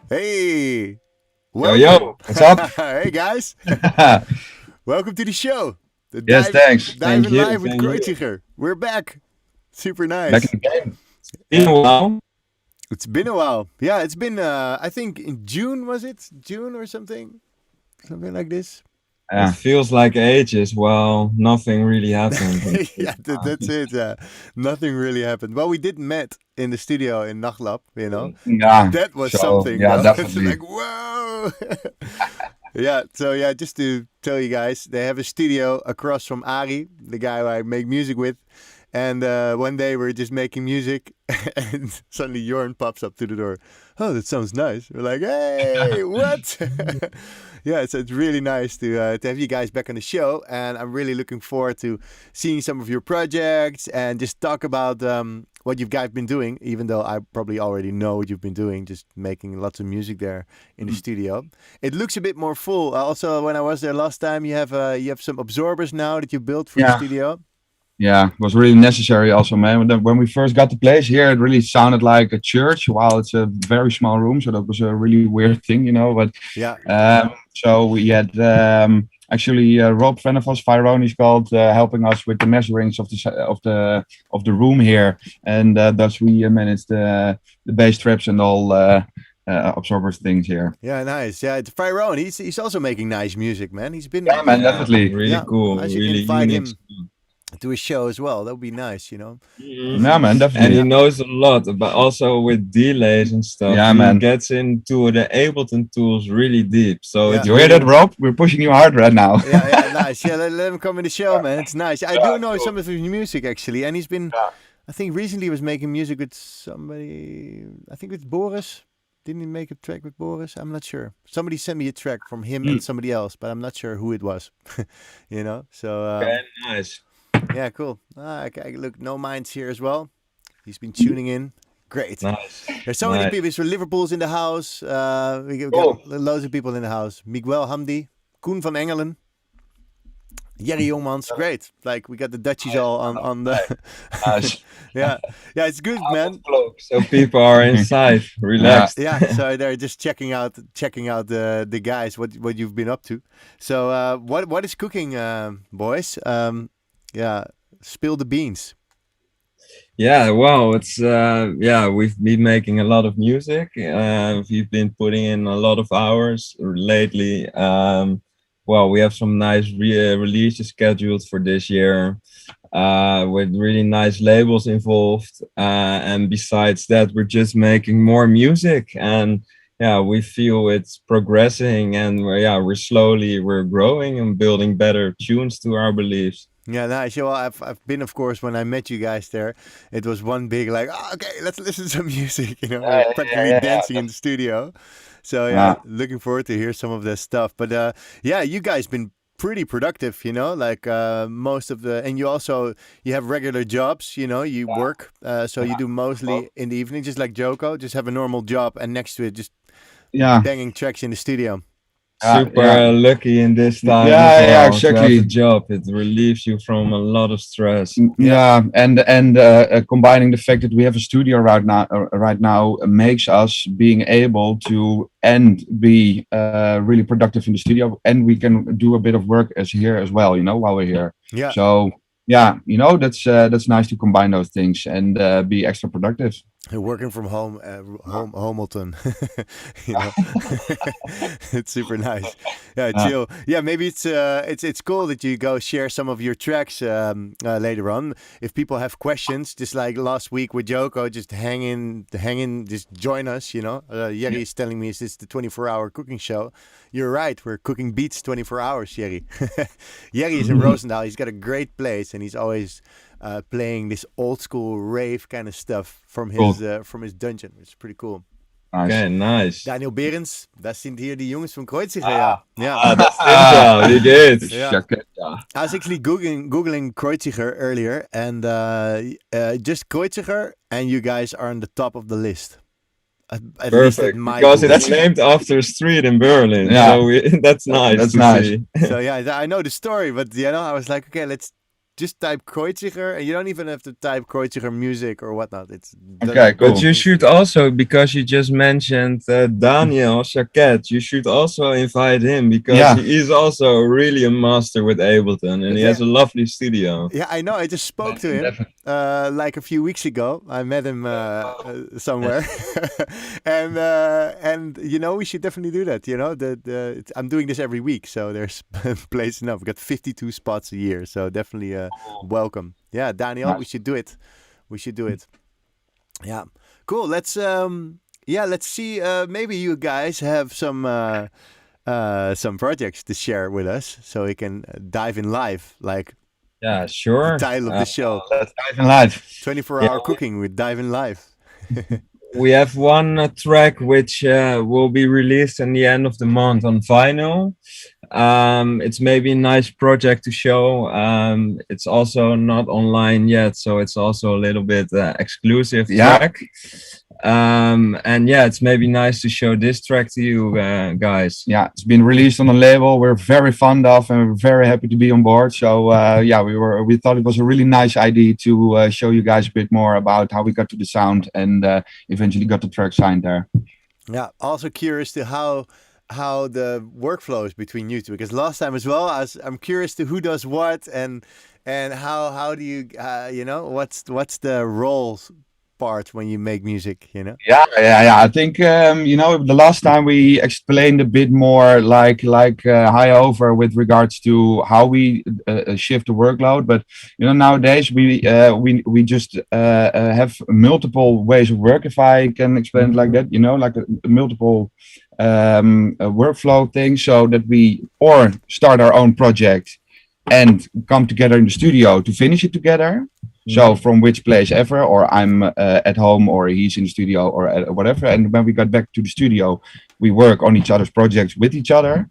Hey, Yo, what's up? Hey guys, welcome to the show. The Yes, thanks. Dive Thank in you. live with Thank you. Kreutziger. We're back. Super Back nice. in the game. It's been a while. It's been a while. Yeah, it's been. I think in June, was it June or something like this. Yeah. It feels like ages. Well, nothing really happened. Yeah, that's it. Nothing really happened. Well, we did met in the studio in Nachtlab. You know, Yeah. that was So, something. yeah, though. It's definitely. like whoa. Yeah. So yeah, just to tell you guys, they have a studio across from Ari, the guy who I make music with. And one day we're just making music, and suddenly Jorn pops up to the door. Oh, that sounds nice. We're like, hey, what? Yeah, so it's really nice to have you guys back on the show, and I'm really looking forward to seeing some of your projects and just talk about what you guys been doing. Even though I probably already know what you've been doing, just making lots of music there in the studio. It looks a bit more full. Also, when I was there last time, you have some absorbers now that you built for the Yeah. studio. Yeah, it was really necessary also, man. When we first got the place here, it really sounded like a church, while it's a very small room. So that was a really weird thing, you know. But Yeah. so we had actually Rob, friend of us, Fironi's called, helping us with the measurings of the room here, and thus we managed the bass traps and all absorber things here. Yeah, nice. Yeah, it's Fyron. He's also making nice music, man. He's been Yeah, man, definitely. Really Yeah, cool. I should Really invite unique. him to a show as well. That would be nice, you know. Yeah, man, And definitely. he knows a lot about also with delays and stuff. Yeah, he man. gets into the Ableton tools really deep. So Yeah. it's You hear that, Rob? We're pushing you hard right now. Yeah, nice. Yeah, let him come in the show, man. It's nice. I do know some of his music actually, and he's been. Yeah. I think recently he was making music with somebody. I think with Boris. Didn't he make a track with Boris? I'm not sure. Somebody sent me a track from him and somebody else, but I'm not sure who it was. You know. So okay, nice. yeah, cool. Okay, look, No Minds here as well. He's been tuning in. Great. Nice. There's so many Nice. people. So Liverpool's in the house. We got Cool. loads of people in the house. Miguel Hamdi, Koen van Engelen, Jerry Jongmans. Great. Like we got the Dutchies all on the. Nice. Yeah, it's good, man. So people are inside, relaxed. Yeah, so they're just checking out the guys. What you've been up to. So what is cooking, boys? Yeah, spill the beans. Yeah, well, it's we've been making a lot of music. We've been putting in a lot of hours lately. well, we have some nice releases scheduled for this year, with really nice labels involved. And besides that, we're just making more music, and yeah, we feel it's progressing, and we're growing and building better tunes to our beliefs. Yeah, nice. Yeah, well, I've been, of course, when I met you guys there, it was one big like, oh, okay, let's listen to some music. You know, we're practically dancing in the studio. So yeah, Yeah. looking forward to hear some of this stuff. But yeah, you guys been pretty productive. You know, like most of the, and you have regular jobs. You know, you work, so you do mostly in the evening, just like Joko, just have a normal job, and next to it, just Yeah. banging tracks in the studio. Super Yeah. lucky in this time Yeah, as yeah, well to have exactly. a job. It relieves you from a lot of stress. Yeah, and combining the fact that we have a studio right now makes us being able to and be really productive in the studio, and we can do a bit of work as here as well, you know, while we're here. Yeah. So yeah, you know, that's nice to combine those things and be extra productive. Working from home, Homelton, you know, it's super nice. Yeah, Uh, chill. Yeah, maybe it's cool that you go share some of your tracks later on. If people have questions, just like last week with Joko, just hang in, just join us. You know, Jerry is telling me, is this the 24-hour cooking show? You're right. We're cooking beats 24 hours, Jerry. Jerry is in Roosendaal. He's got a great place, and he's always playing this old school rave kind of stuff Cool. from his dungeon. It's pretty cool. Nice. Okay, nice. Daniel Berends, dat zijn hier die jongens van Kreutziger, ja. Ja. That's Synth, wie geht's? Yeah. I was actually googling Kreutziger earlier, and just Kreutziger, and you guys are on the top of the list. At least at Perfect, my because Google. it's named after a street in Berlin. Yeah. So that's nice. That's to nice. see. So yeah, I know the story, but you know, I was like, okay, let's just type Kreutziger, and you don't even have to type Kreutziger music or whatnot. It's Okay, cool. But you should also, because you just mentioned Daniel Jacquet, you should also invite him, because Yeah. he is also really a master with Ableton, and he has a lovely studio. Yeah, I know. I just spoke to him Definitely. like a few weeks ago. I met him somewhere, and you know, we should definitely do that. You know, I'm doing this every week, so there's place enough. We got 52 spots a year, so definitely welcome. Yeah, Daniel, Nice. we should do it. We should do it. Yeah, cool. Let's see. Maybe you guys have some projects to share with us, so we can dive in live, like Yeah, sure. the title of the show. Let's dive in live. 24-hour cooking with Dive in Live. We have one track which will be released in the end of the month on vinyl. It's maybe a nice project to show. It's also not online yet, so it's also a little bit exclusive track. And yeah, it's maybe nice to show this track to you guys. Yeah, it's been released on a label we're very fond of, and we're very happy to be on board. So yeah, we thought it was a really nice idea to show you guys a bit more about how we got to the sound, and eventually got the track signed there. Yeah, also curious to how the workflow is between you two, because last time as well, I'm curious to who does what, and how do you you know, what's the roles part when you make music, you know? Yeah. I think you know, the last time we explained a bit more like high over with regards to how we shift the workload. But you know, nowadays we just have multiple ways of work, if I can explain it like that. You know, like a multiple workflow thing, so that we or start our own project and come together in the studio to finish it together. So from which place ever, or I'm at home, or he's in the studio, or whatever. And when we got back to the studio, we work on each other's projects with each other,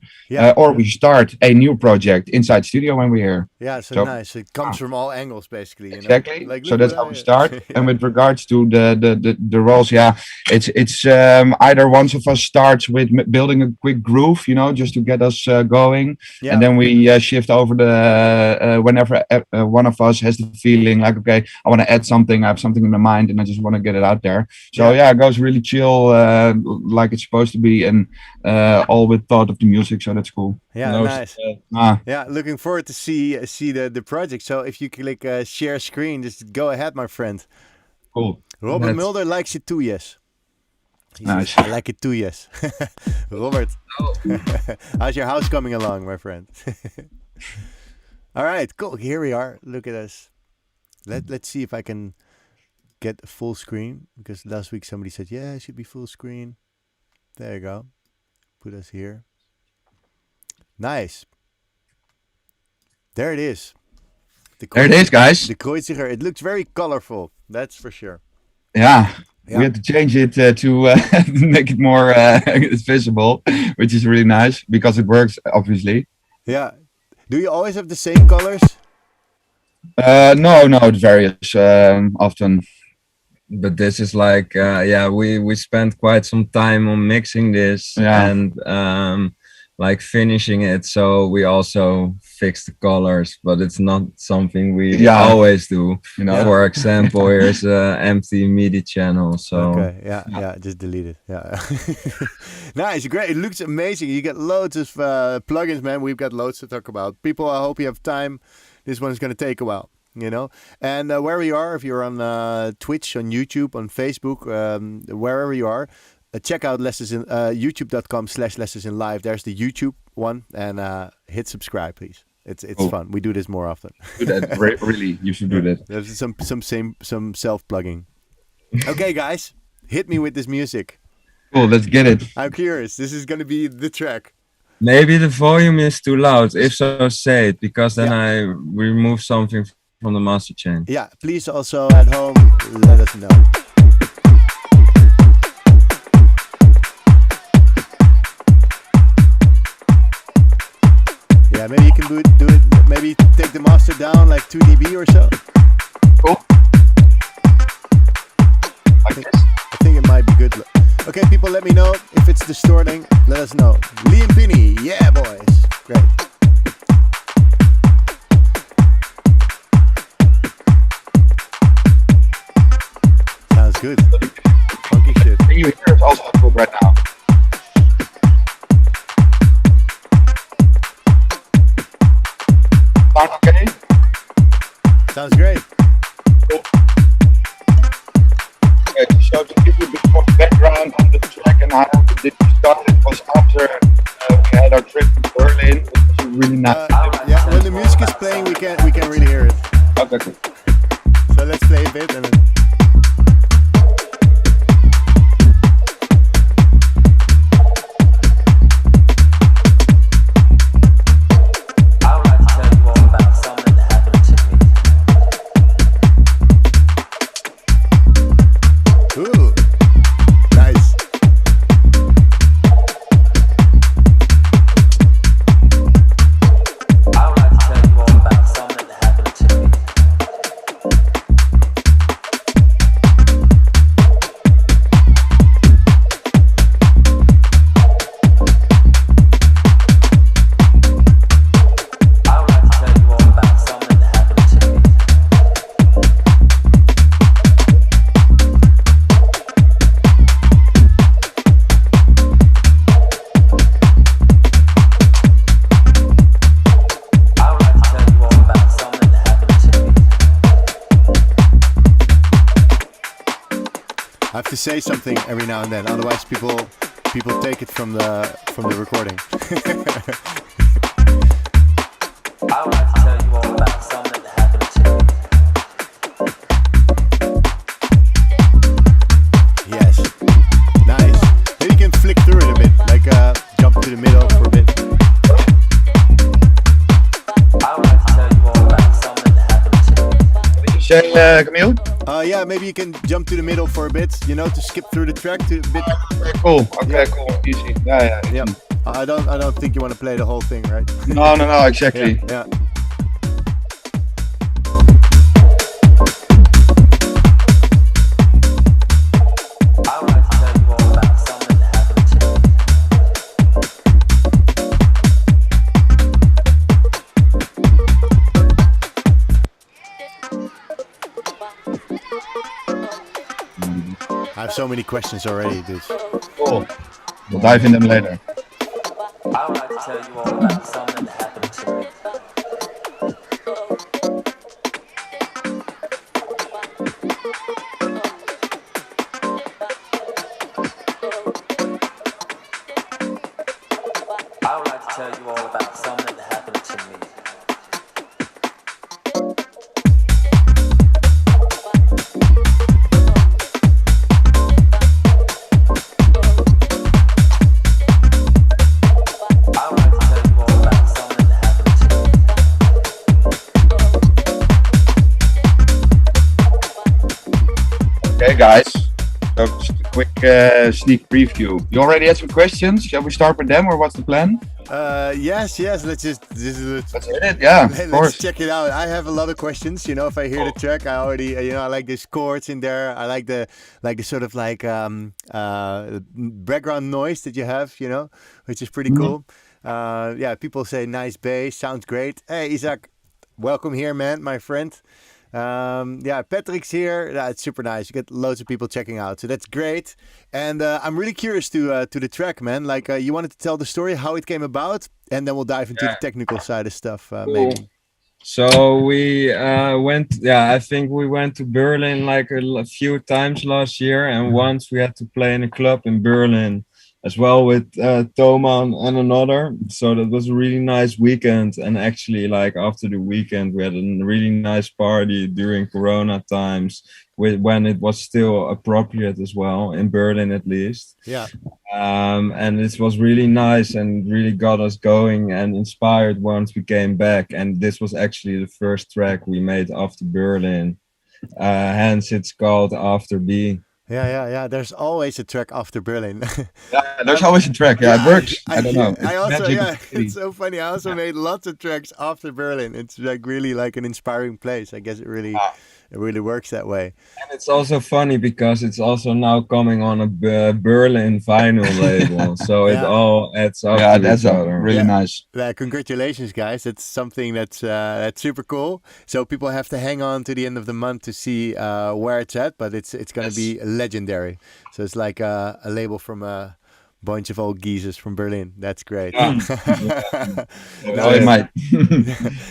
or we start a new project inside studio when we're here. Yeah, so nice. It comes from all angles, basically. You know? Exactly. Like, so that's how we start. And with regards to the roles, yeah, it's either one of us starts with building a quick groove, you know, just to get us going, and then we shift over whenever one of us has the feeling like, okay, I want to add something, I have something in my mind, and I just want to get it out there. So yeah, it goes really chill, like it's supposed to be, and all with thought of the music. So that's cool. Yeah, nice. Yeah, looking forward to see the project. So if you click share screen, just go ahead, my friend. Cool. Robert Mulder likes it too, yes. He Nice. says, I like it too, yes. Robert, how's your house coming along, my friend? All right, cool. Here we are. Look at us. Let's see if I can get a full screen, because last week somebody said, yeah, it should be full screen. There you go. Put us here. Nice. There it is. There it is, guys. The Kreutziger. It looks very colorful. That's for sure. Yeah. We had to change it to make it more visible, which is really nice because it works, obviously. Yeah. Do you always have the same colors? No, it varies often. But this is like, we spent quite some time on mixing this and like finishing it. So we also fixed the colors, but it's not something we always do. You know, for example, here's an empty MIDI channel. So okay, just delete it. Yeah, nice, great. It looks amazing. You get loads of plugins, man. We've got loads to talk about. People, I hope you have time. This one's going to take a while. You know, and wherever you are, if you're on Twitch, on YouTube, on Facebook, wherever you are, check out youtube.com/lessonsinlive. There's the YouTube one, and hit subscribe, please. It's fun. We do this more often. Do that. Really, you should do that. There's some self-plugging. Okay, guys, hit me with this music. Cool, let's get it. I'm curious. This is gonna be the track. Maybe the volume is too loud. If so, say it, because then I remove something from the master chain. Yeah, please also at home let us know. Yeah, maybe you can do it. Maybe take the master down like 2 dB or so. Cool. Like this. I think it might be good. Okay, people, let me know if it's distorting. Let us know. Lee and Pinny, yeah, boys. Great. Sounds good. Funky shit. Can you hear us also good right now? Sound okay? Sounds great. Cool. Okay, so to give you a bit more background on the track and how it started was after we had our trip to Berlin, which was really nice. Yeah, when the music is playing, we can really hear it. Okay, cool. So let's play a bit and then... I have to say something every now and then, otherwise people take it from the recording. I would like to tell you all about something that happened to me. Yes, nice. Maybe you can flick through it a bit, like jump to the middle for a bit. I would like to tell you all about something that happened to me. What did you say, Camiel? Yeah, maybe you can jump to the middle for a bit, you know, to skip through the track to a bit. Cool. Okay, cool. Easy. Yeah. Yeah. I don't think you want to play the whole thing, right? No, exactly. Yeah. I would like to tell you all about something that happened to me. I have so many questions already, dude. Cool. We'll dive in them later. I would like to tell you all about something that happened to me. Okay, guys. So just a quick sneak preview. You already had some questions. Shall we start with them, or what's the plan? Yes. Let's just Let's hit it. Yeah, of let's course. check it out. I have a lot of questions. You know, if I hear the track, I already, I like the chords in there. I like the sort of like background noise that you have. You know, which is pretty cool. Yeah, people say nice bass, sounds great. Hey, Isaac, welcome here, man, my friend. Yeah, Patrick's here. Yeah, it's super nice. You get loads of people checking out, so that's great. And I'm really curious to the track, man. Like, you wanted to tell the story, how it came about, and then we'll dive into the technical side of stuff, maybe. So we went, I think we went to Berlin like a few times last year, and once we had to play in a club in Berlin as well with Toman and another. So that was a really nice weekend. And actually, like after the weekend, we had a really nice party during Corona times, when it was still appropriate as well, in Berlin at least. Yeah. And it was really nice and really got us going and inspired once we came back. And this was actually the first track we made after Berlin. Hence, it's called After B. Yeah. There's always a track after Berlin. Yeah, there's always a track. Yeah, it works. I don't know. I also, magic yeah, of the city. it's so funny. I also made lots of tracks after Berlin. It's like really like an inspiring place. I guess it really works that way. And it's also funny because it's also now coming on a Berlin vinyl label, so it all adds up. Yeah, to that's each other. really nice. Congratulations, guys! That's something that's super cool. So people have to hang on to the end of the month to see where it's at, but it's going to be legendary. So it's like a label from a bunch of old geezers from Berlin. That's great. Yeah. No, They might.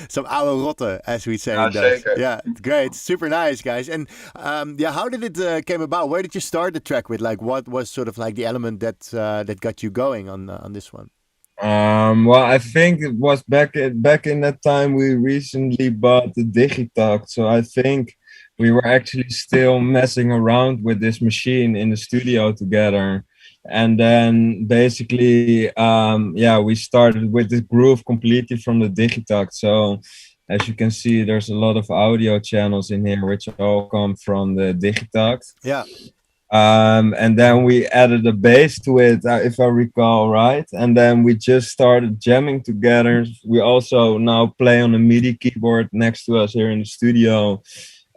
some oude rotte, as we say. Yeah, in Dutch. zeker. Yeah, great, super nice, guys. And how did it came about? Where did you start the track with? Like, what was sort of like the element that got you going on this one? Well, I think it was back in that time we recently bought the Digitact, so I think we were actually still messing around with this machine in the studio together. And then basically, we started with this groove completely from the Digitact. So as you can see, there's a lot of audio channels in here, which all come from the Digitact. Yeah. And then we added a bass to it, if I recall right. And then we just started jamming together. We also now play on a MIDI keyboard next to us here in the studio.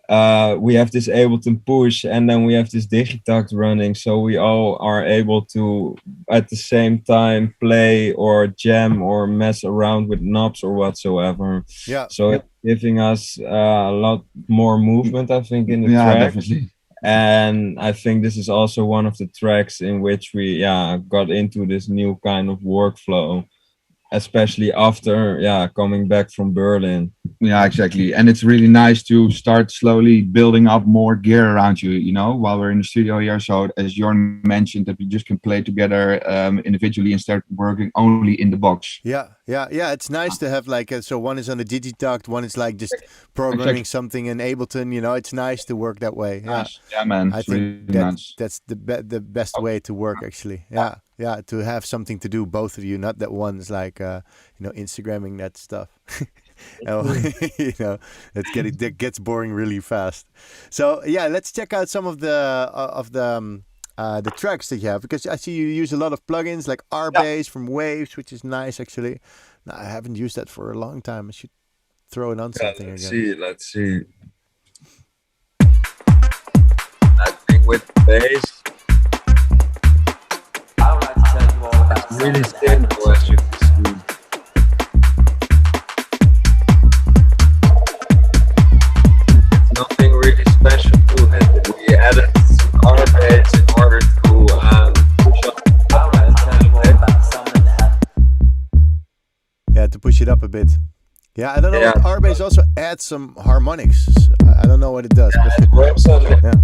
We have this Ableton push, and then we have this Digitact running, so we all are able to at the same time play or jam or mess around with knobs or whatsoever. Yeah. So it's giving us a lot more movement, I think, in the track. Definitely. And I think this is also one of the tracks in which we got into this new kind of workflow, especially after coming back from Berlin. Yeah, exactly. And it's really nice to start slowly building up more gear around you, while we're in the studio here. So as Jorn mentioned, that we just can play together individually and start working only in the box. Yeah. It's nice to have like, so one is on the Digitact, one is like just programming something in Ableton, It's nice to work that way. Yeah, Nice. Yeah, man. I It's think really nice. that's the best way to work, actually. Yeah, to have something to do, both of you, not that one's like, Instagramming that stuff. That gets boring really fast. So yeah, let's check out some of the tracks that you have, because I see you use a lot of plugins like RBass from Waves, which is nice actually. No, I haven't used that for a long time. I should throw it on something again. Let's see. I think with bass, I would like to tell you all about it's really something that happened simple, as you can see. Nothing really special to it. We added some RBass in order to push up. I would like to tell you all about something that happened. Yeah, to push it up a bit. Yeah, I don't know. Yeah. RBass also adds some harmonics. I don't know what it does. But We're also yeah.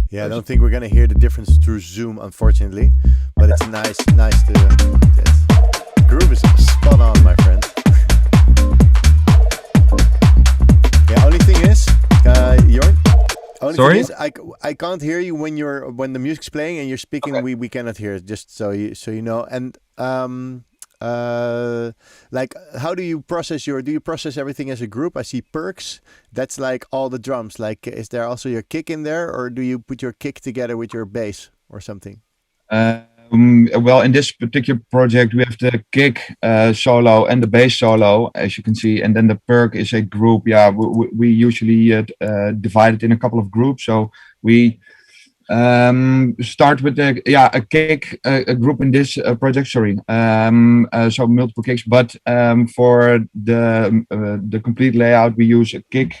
Yeah, I don't think we're gonna hear the difference through Zoom, unfortunately. But it's nice to. The groove is spot on, my friend. Yeah, only thing is, Jorn. Sorry? Thing is, I can't hear you when the music's playing and you're speaking. Okay. We cannot hear it. Just so you know. And like how do you process everything as a group? I see perks. That's like all the drums. Like, is there also your kick in there, or do you put your kick together with your bass or something? Well, in this particular project, we have the kick solo and the bass solo, as you can see, and then the perk is a group. Yeah, we usually divide it in a couple of groups. So we start with a kick a group in this project. Sorry, so multiple kicks. But for the complete layout, we use a kick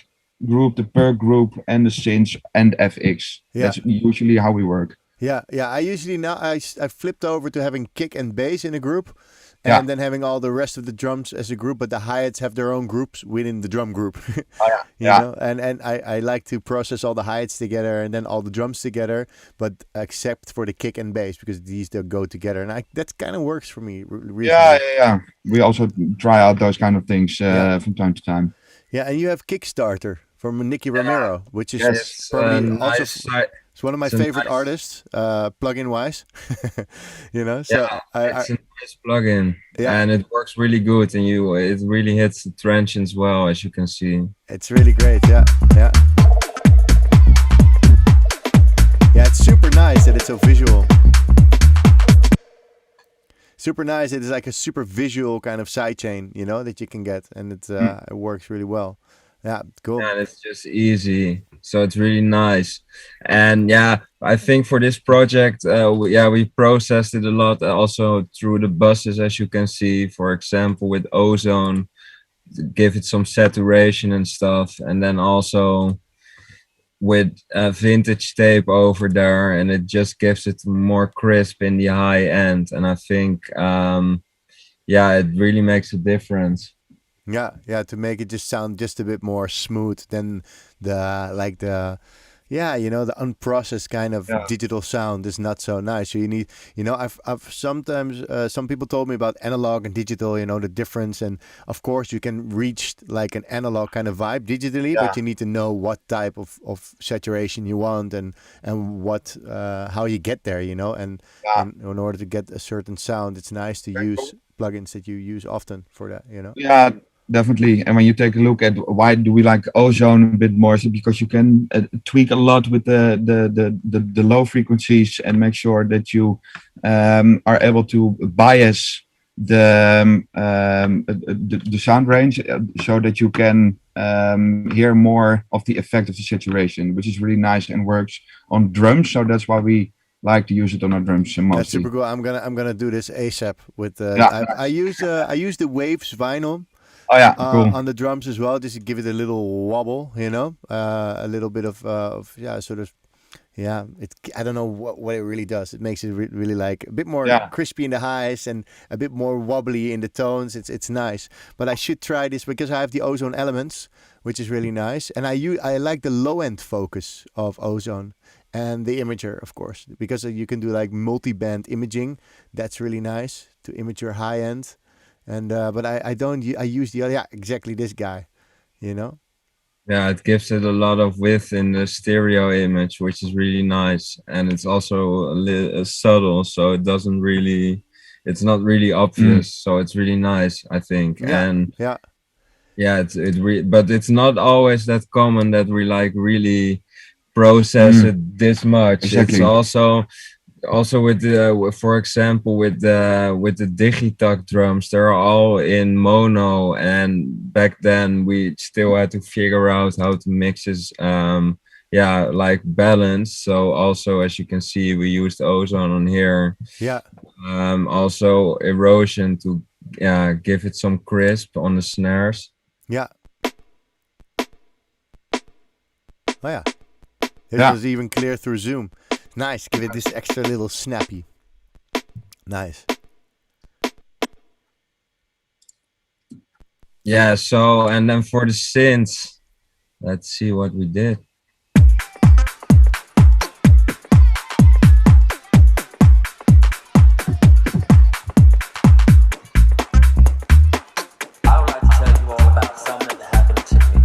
group, the perk group, and the synths and FX. Yeah. That's usually how we work. Yeah. I usually now I flipped over to having kick and bass in a group, and Yeah. then having all the rest of the drums as a group. But the hi-hats have their own groups within the drum group. Oh, yeah. You Yeah. know, and I like to process all the hi-hats together and then all the drums together, but except for the kick and bass, because these don't go together, and that kind of works for me recently. Yeah. We also try out those kind of things from time to time. Yeah, and you have Kickstarter from Nicky Romero, which is Yes. It's probably a also nice site. it's one of my It's a favorite nice- artists, plugin wise. You know, so Yeah, I it's a nice plugin, Yeah. and it works really good, and it really hits the trench as well, as you can see. it's really great. Yeah. Yeah, it's super nice that it's so visual. Super nice. It is like a super visual kind of sidechain, you know, that you can get, and it works really well. Yeah, cool. And it's just easy, so it's really nice. And yeah, I think for this project, we processed it a lot, also through the buses, as you can see, for example, with ozone, to give it some saturation and stuff, and then also with vintage tape over there, and it just gives it more crisp in the high end. And I think it really makes a difference. Yeah, to make it just sound just a bit more smooth than the unprocessed kind of digital sound is not so nice. So you need, I've sometimes some people told me about analog and digital, the difference, and of course you can reach like an analog kind of vibe digitally, but you need to know what type of saturation you want and what how you get there, and in order to get a certain sound, it's nice to use plugins that you use often for that, Yeah, definitely. And when you take a look at why do we like ozone a bit more, is it because you can tweak a lot with the low frequencies and make sure that you are able to bias the sound range so that you can hear more of the effect of the saturation, which is really nice and works on drums. So that's why we like to use it on our drums mostly. That's super cool. I'm gonna do this ASAP with I use the Waves vinyl. Oh yeah, cool. On the drums as well, just to give it a little wobble, a little bit of sort of, I don't know what it really does. It makes it really like a bit more crispy in the highs and a bit more wobbly in the tones. It's nice, but I should try this because I have the ozone elements, which is really nice, and I like the low end focus of ozone and the imager, of course, because you can do like multi-band imaging. That's really nice to image your high end. And but I don't I use the other exactly this guy, Yeah, it gives it a lot of width in the stereo image, which is really nice, and it's also subtle, so it's not really obvious, so it's really nice, I think. But it's not always that common that we like really process it this much. Exactly. It's also with the, for example, with the Digitac drums, they're all in mono, and back then we still had to figure out how to mix this like balance. So also, as you can see, we used ozone on here, also erosion to give it some crisp on the snares. This was even clear through Zoom. Nice, give it this extra little snappy. Nice. Yeah, so, and then for the synths, let's see what we did. I would like to tell you all about something that happened to me.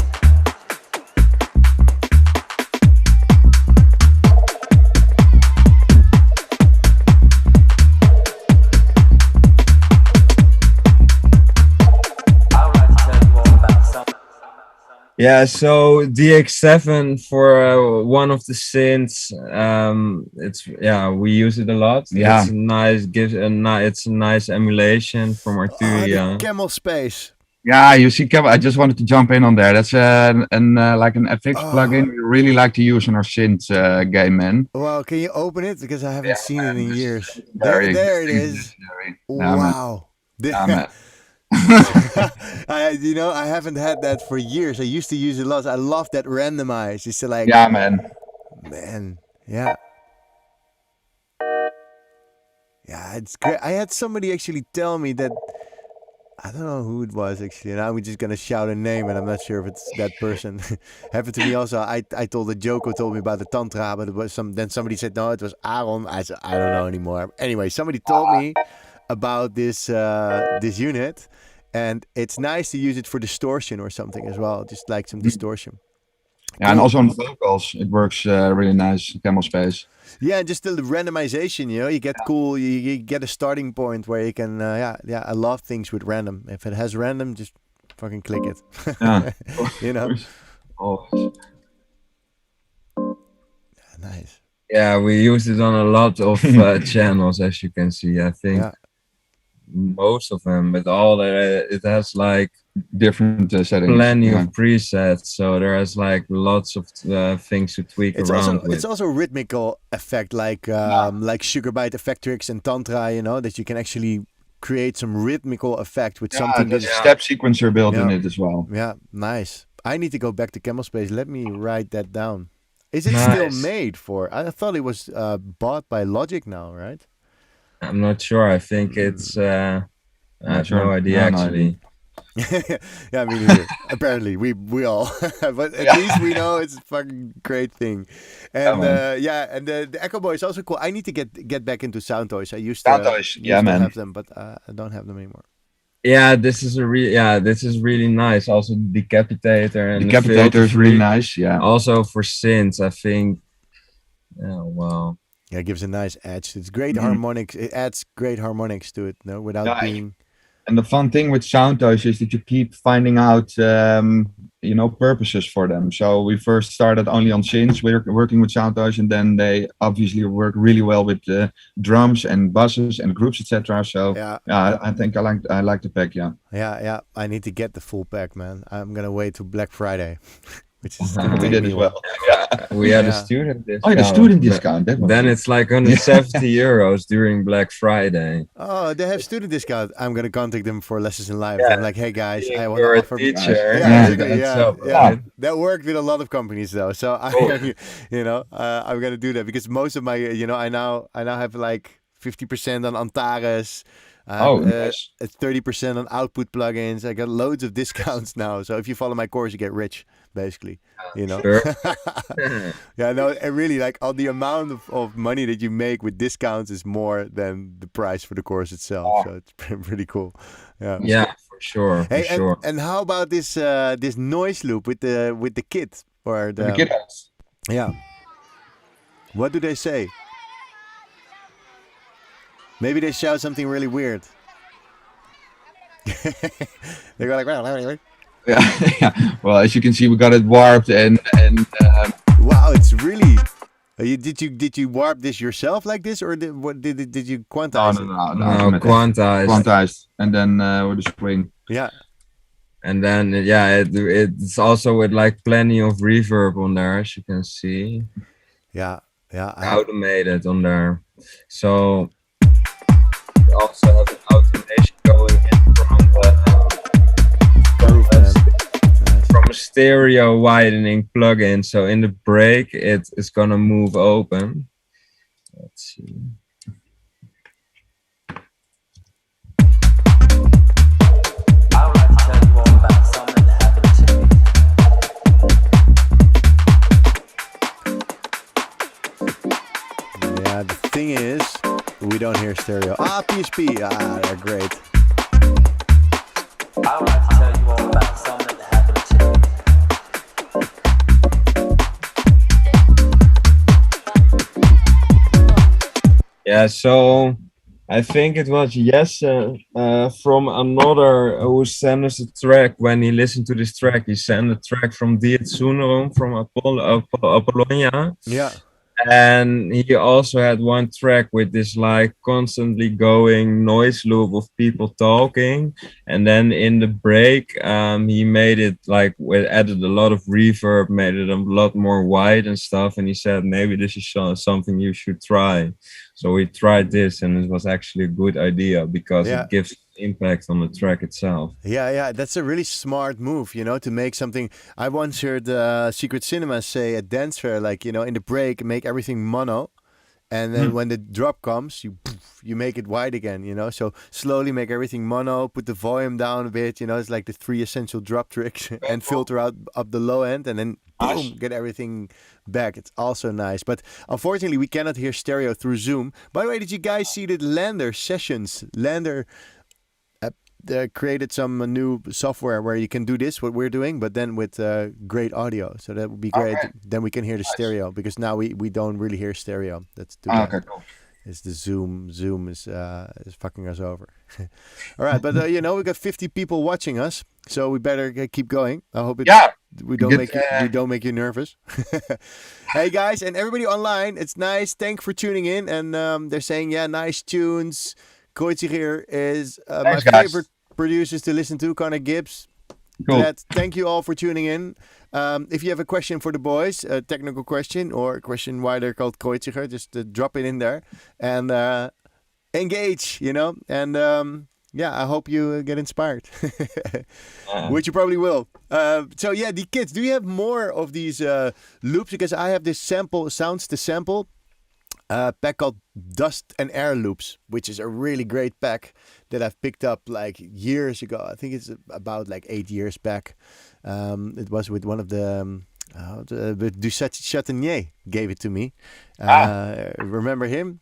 Yeah, so DX7 for one of the synths. We use it a lot. Yeah. It's nice. It's a nice emulation from Oh, the Arturia. camel space. Yeah, you see, Kev, I just wanted to jump in on there. That's like an FX plugin we really like to use in our synth game, man. Well, can you open it? Because I haven't seen it in years. Very- There it is. Yeah, man. Wow. Yeah, man. I haven't had that for years. I used to use it a lot. I love that randomize. It's like, Yeah, man. man, yeah. Yeah, it's great. I had somebody actually tell me that, I don't know who it was actually. Now we're just gonna shout a name, and I'm not sure if it's that person. Happened to me also. I told a joke who told me about the tantra, but it was then somebody said no, it was Aaron. I said I don't know anymore. Anyway, somebody told me about this this unit, and it's nice to use it for distortion or something as well, just like some distortion. Yeah, and also on vocals, it works really nice. Camel space. Yeah, and just the randomization, you get cool. You get a starting point where you can. I love things with random. If it has random, just fucking click it. Yeah. Oh. Nice. Yeah, we use it on a lot of channels, as you can see. I think most of them, but all it has like different settings. Plenty of presets, so there is like lots of things to tweak around with. It's also a rhythmical effect, like Sugar Bite Effectrix and Tantra. That you can actually create some rhythmical effect with something. There's a step sequencer built in it as well. Yeah, nice. I need to go back to Camel Space. Let me write that down. Is it still made for? I thought it was bought by Logic now, right? I'm not sure. I think it's. I have no idea actually. Yeah, me neither. Apparently, we all, but at least we know it's a fucking great thing. And and the Echo Boy is also cool. I need to get back into Sound Toys. I used to have them, but I don't have them anymore. Yeah, this is really nice. Also, Decapitator and Decapitator is really nice. Yeah. Also for synths, I think. Oh wow. Yeah, it gives a nice edge. It's great harmonics. It adds great harmonics to it, without being. And the fun thing with sound toys is that you keep finding out, purposes for them. So we first started only on synths, we're working with sound toys, and then they obviously work really well with drums and basses and groups, etc. So I think I like the pack. Yeah. I need to get the full pack, man. I'm gonna wait till Black Friday. Which is we did as well. We had a student discount. Oh, the student discount. Then it's like 170 euros during Black Friday. Oh, they have student discount. I'm gonna contact them for lessons in live. I'm like, hey guys, I want to offer. Teacher. That worked with a lot of companies though. So I'm gonna do that because most of my, I now have like 50% on Antares. Nice. 30% on output plugins. I got loads of discounts now. So if you follow my course, you get rich, basically. Sure. And really, like, all the amount of money that you make with discounts is more than the price for the course itself. So it's pretty cool. Yeah, for sure. Hey, and how about this this noise loop with the kit or the kit? Yeah. What do they say? Maybe they shout something really weird. They go like, yeah. Well, as you can see, we got it warped and wow, it's really. Did you warp this yourself like this, or did you quantize it? No, quantized, and then with the spring. Yeah. And then it's also with like plenty of reverb on there, as you can see. Yeah. Automated on there, so. Also have an automation going in from a stereo widening plugin. So in the break, it's gonna move open. Let's see. I would like to tell you all about something that happened to me. Yeah, the thing is, we don't hear stereo. PSP. They're great. I would like to tell you all about something that happened to me. Yeah, so I think it was from another who sent us a track. When he listened to this track, he sent a track from Diet Sunerum from Apollonia. Yeah. And he also had one track with this like constantly going noise loop of people talking. And then in the break, he made it like added a lot of reverb, made it a lot more wide and stuff. And he said, maybe this is something you should try. So we tried this, and it was actually a good idea because Yeah. it gives impact on the track itself. Yeah, that's a really smart move, to make something. I once heard Secret Cinema say at Dance Fair, like, in the break, make everything mono. And then when the drop comes, you make it wide again, So slowly make everything mono, put the volume down a bit, It's like the 3 essential drop tricks and filter out up the low end and then boom, get everything back. It's also nice. But unfortunately, we cannot hear stereo through Zoom. By the way, did you guys see the Lander sessions? Lander created some new software where you can do this, what we're doing, but then with great audio. So that would be great. Okay. Then we can hear the stereo, because now we don't really hear stereo. That's too Okay, cool. It's the Zoom. Zoom is fucking us over. All right, but we got 50 people watching us, so we better keep going. I hope we don't make you nervous. Hey guys, and everybody online, it's nice. Thanks for tuning in, and they're saying nice tunes. Kreutziger is my favorite producers to listen to, Connor Gibbs. Cool. Thank you all for tuning in. If you have a question for the boys, a technical question or a question why they're called Kreutziger, just drop it in there and engage, And I hope you get inspired, which you probably will. The kids, do you have more of these loops? Because I have this sounds to sample pack called Dust and Air Loops, which is a really great pack that I've picked up like years ago. I think it's about like 8 years back. It was with one of the Du Chatinier gave it to me. Remember him?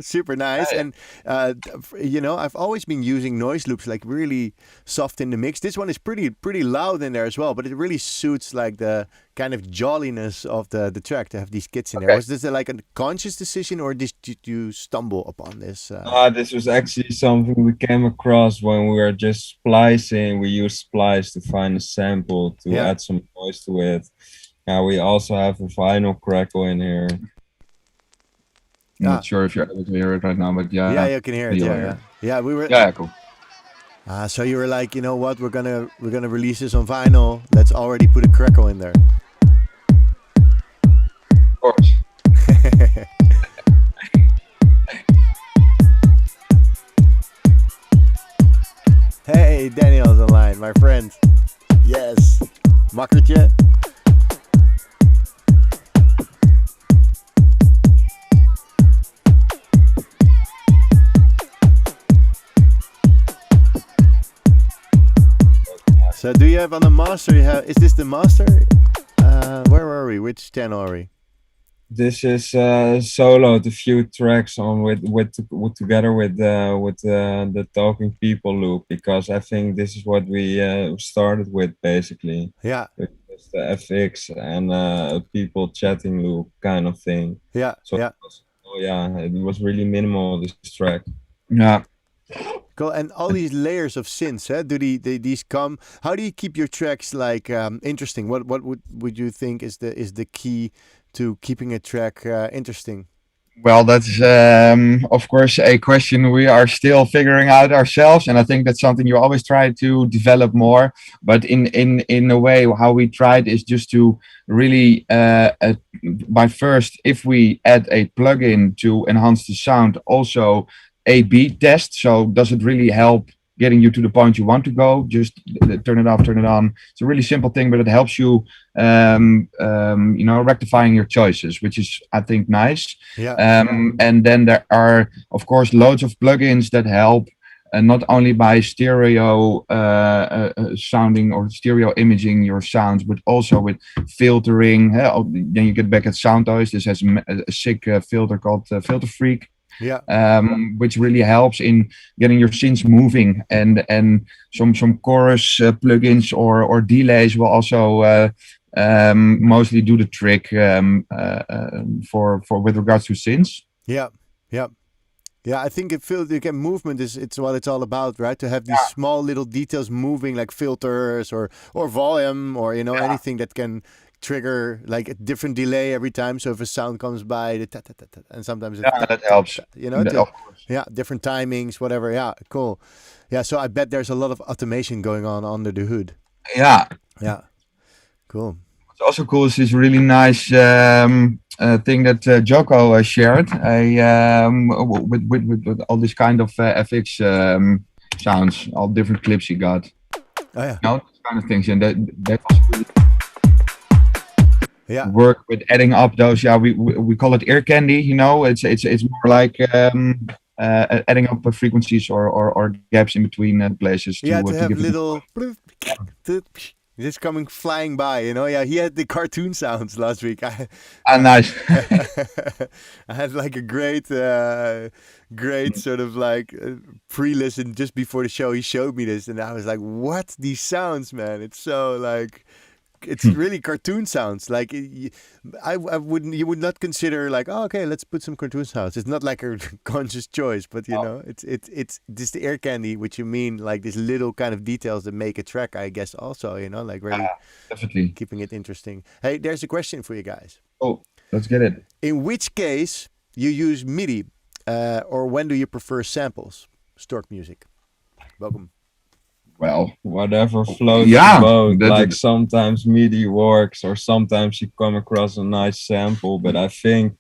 Super nice. And I've always been using noise loops, like really soft in the mix. This one is pretty loud in there as well, but it really suits like the kind of jolliness of the track to have these kits in there. Was this like a conscious decision, or did you stumble upon this? This was actually something we came across when we were just splicing. We used Splice to find a sample to add some noise to it. We also have a vinyl crackle in here. I'm not sure if you're able to hear it right now, but yeah, you can hear it. Yeah, we were. Yeah, cool. So you were like, you know what? We're gonna release this on vinyl. Let's already put a crackle in there. Of course. Hey, Daniel's online, my friend. Yes, makkertje. So do you have on the master, is this the master? Where are we? Which channel are we? This is solo, the few tracks on with together with the talking people loop, because I think this is what we started with basically. Yeah. With the FX and people chatting loop kind of thing. Yeah. So it was really minimal, this track. Yeah. Cool. And all these layers of synths, do these come? How do you keep your tracks like interesting? What would you think is the key to keeping a track interesting? Well, that's of course a question we are still figuring out ourselves, and I think that's something you always try to develop more. But in a way, how we tried is just to really by first, if we add a plugin to enhance the sound, also A/B test. So does it really help getting you to the point you want to go? Just turn it off, turn it on. It's a really simple thing, but it helps you, rectifying your choices, which is, I think, nice. Yeah. And then there are, of course, loads of plugins that help, not only by stereo sounding or stereo imaging your sounds, but also with filtering. Then you get back at Soundtoys. This has a sick filter called Filter Freak. Yeah. Which really helps in getting your synths moving, and some chorus plugins or delays will also mostly do the trick for with regards to synths. Yeah. Yeah, I think it feels again movement is it's what it's all about, right? To have these small little details moving, like filters or volume, or anything that can trigger like a different delay every time. So if a sound comes by, the ta, ta, ta, ta, and sometimes it's Yeah, ta, that ta, helps. ta, Of course. different timings, whatever. Yeah, cool. Yeah, so I bet there's a lot of automation going on under the hood. Yeah. Yeah, cool. What's also cool is this really nice thing that Joko shared with all this kind of FX sounds, all different clips he got. Oh yeah, Those kind of things, and that was really yeah. work with adding up those. Yeah, we call it ear candy. It's more like adding up frequencies or gaps in between places Yeah, to to have give it. little just coming flying by, Yeah, he had the cartoon sounds last week. Nice. I had like a great sort of like pre-listen just before the show. He showed me this, and I was like, "What? These sounds, man! It's so like." It's really cartoon sounds. Like I wouldn't. You would not consider like, oh, okay, let's put some cartoon sounds. It's not like a conscious choice, but it's just the ear candy, which you mean like these little kind of details that make a track. I guess also, like really Definitely. keeping it interesting. Hey, there's a question for you guys. Oh, let's get it. In which case you use MIDI, or when do you prefer samples? Stork Music. Welcome. Well, Whatever floats Yeah, the boat. that- Like sometimes MIDI works, or sometimes you come across a nice sample. But I think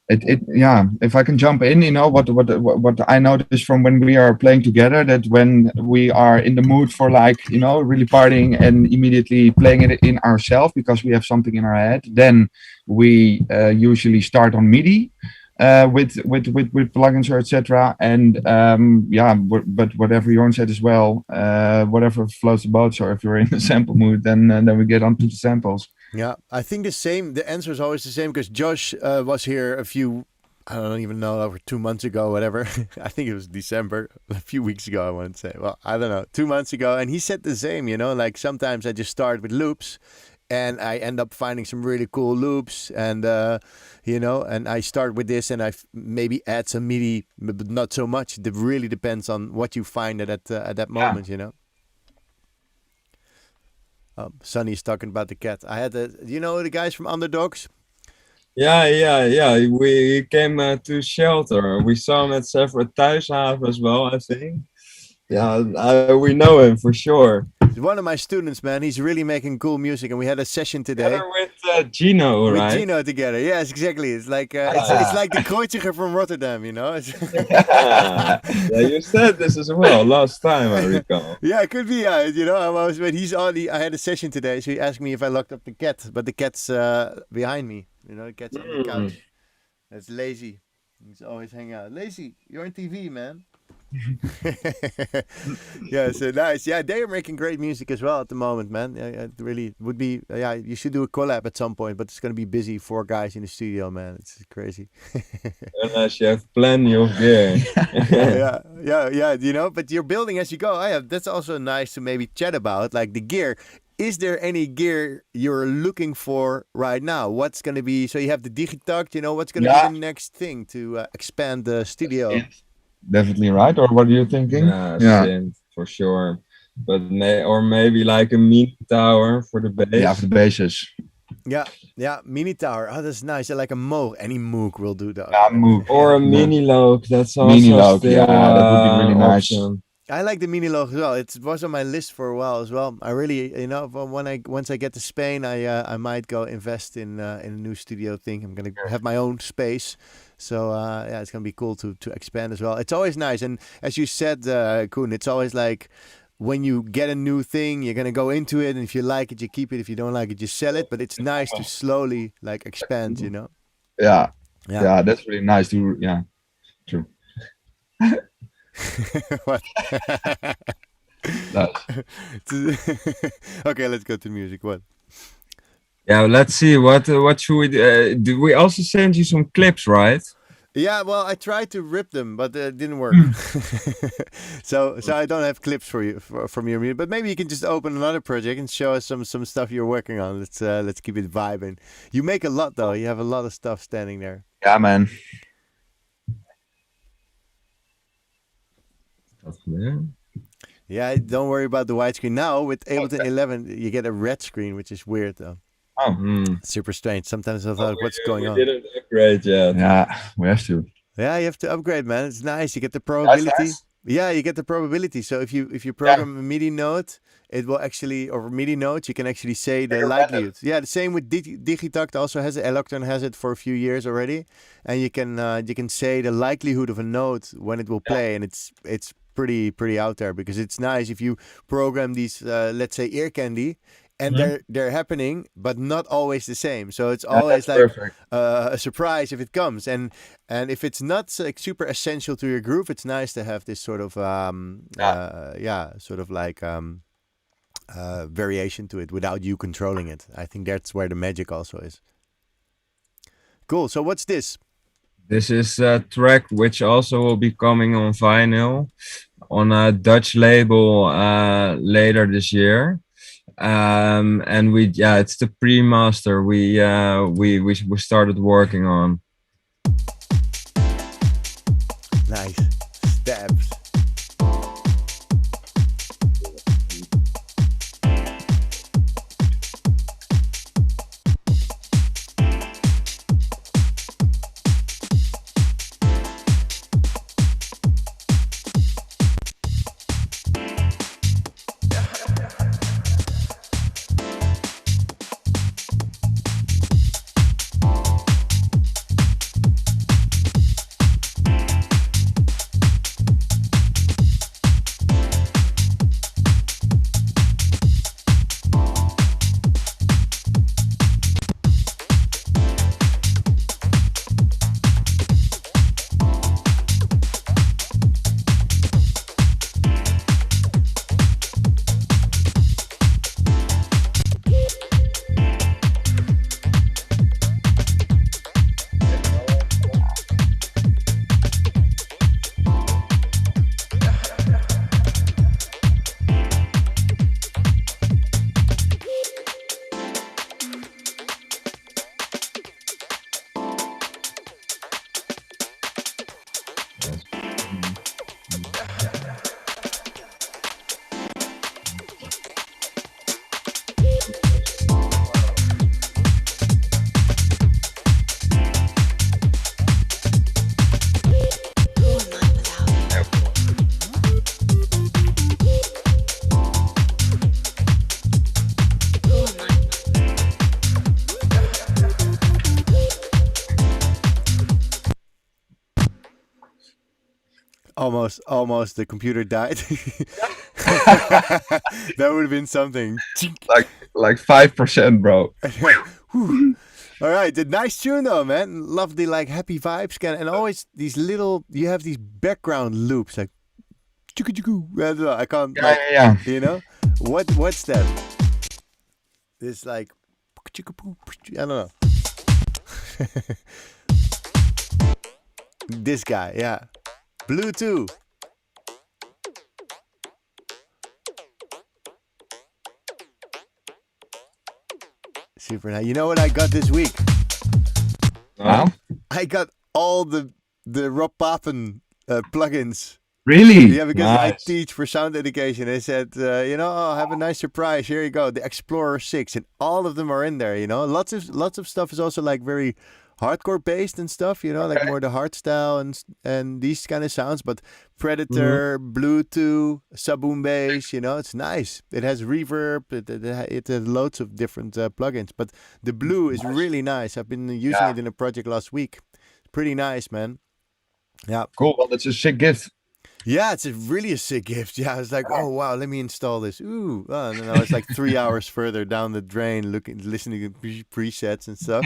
if I can jump in, what I noticed from when we are playing together, that when we are in the mood for like really partying and immediately playing it in ourselves because we have something in our head, then we usually start on MIDI with plugins or etc. And but whatever Jorn said as well, whatever floats the boat. So if you're in the sample mood, then we get onto the samples. Yeah, I think the answer is always the same because Josh was here I don't even know, over 2 months ago, whatever. I think it was December, a few weeks ago, I want to say. Well, I don't know, 2 months ago. And he said the same, like sometimes I just start with loops and I end up finding some really cool loops and, and I start with this and I maybe add some MIDI, but not so much. It really depends on what you find at that moment, Sonny's talking about the cat. I had the guys from Underdogs? yeah. We came to shelter. We saw him at several Thuishaven as well, I think. Yeah, we know him for sure. He's one of my students, man. He's really making cool music, and we had a session today. Together with Gino, With right? Gino together, yes, exactly. It's like it's like the Kreutziger from Rotterdam, Yeah, you said this as well last time, I recall. Yeah, it could be. But he's on. I had a session today, so he asked me if I locked up the cat, but the cat's behind me. The cat's on the couch. That's lazy. He's always hanging out. Lazy, you're on TV, man. Yeah, so nice. Yeah, they are making great music as well at the moment, man. It really would be. Yeah, you should do a collab at some point, but it's gonna be busy. 4 guys in the studio, man. It's crazy. Unless you have plenty of gear. yeah. But you're building as you go. That's also nice to maybe chat about, like the gear. Is there any gear you're looking for right now? What's gonna be? So you have the Digitact. What's gonna be the next thing to expand the studio? Definitely right. Or what are you thinking? Yeah, Synth, for sure. But maybe like a mini tower for the bass. Yeah, for the basses. Yeah, mini tower. Oh, that's nice. Like a Moog. Any Moog will do that. Yeah, Moog. Or a mini loc. That's also Mini loc, still, yeah, that would be really nice. option. I like the mini logo as well. It was on my list for a while as well. I really, once I get to Spain, I might go invest in a new studio thing. I'm gonna have my own space, so it's gonna be cool to expand as well. It's always nice, and as you said, Koen, it's always like when you get a new thing, you're gonna go into it, and if you like it, you keep it. If you don't like it, you sell it. But it's nice to slowly like expand, Yeah, that's really nice to true. What? Nice. Okay, let's go to music. What? Yeah, let's see. What should we do? We also send you some clips, right? Yeah, well, I tried to rip them, but it didn't work. So I don't have clips for you from your music. But maybe you can just open another project and show us some stuff you're working on. Let's keep it vibing. You make a lot though. You have a lot of stuff standing there. Yeah, man. Yeah, don't worry about the widescreen. Now with Ableton 11, you get a red screen, which is weird though. Oh, Super strange. Sometimes I thought, what's going we on? didn't upgrade yet. yeah, we have to. Yeah, you have to upgrade, man. It's nice. You get the That's probability. nice. Yeah, you get the probability. So if you program a MIDI note, it will actually, or MIDI notes, you can actually say the Figure likelihood. Yeah, the same with Digitact also has it. Electron has it for a few years already, and you can say the likelihood of a note when it will play, and it's pretty out there because it's nice if you program these, let's say ear candy, and they're happening, but not always the same. So it's always that's like perfect. a surprise if it comes, and if it's not like super essential to your groove, it's nice to have this sort of sort of like variation to it without you controlling it. I think that's where the magic also is. Cool. So what's this? This is a track which also will be coming on vinyl on a Dutch label later this year. And it's the pre-master we started working on. Nice stabs. Almost the computer died. That would have been something. like 5%, bro. All right, the nice tune though, man. Love the like happy vibes, and always these little. You have these background loops like. I don't know, I can't. Yeah. You know what's that? This like. I don't know. This guy, yeah. Bluetooth. Super nice. You know what I got this week? Wow. I got all the Rob Papen plugins. Really? Yeah, because I Nice. teach for sound education. They said, have a nice surprise. Here you go, the Explorer 6, and all of them are in there. Lots of stuff is also like very hardcore based and stuff. Like more the hard style and these kind of sounds. But Predator, Bluetooth, Saboom bass. It's nice. It has reverb. It has loads of different plugins. But the blue is really nice. I've been using it in a project last week. Pretty nice, man. Yeah. Cool. Well, that's a sick gift. Yeah, it's really a sick gift. Yeah, I was like, oh wow, let me install this. Ooh, and then I was like 3 hours further down the drain, listening to presets and stuff.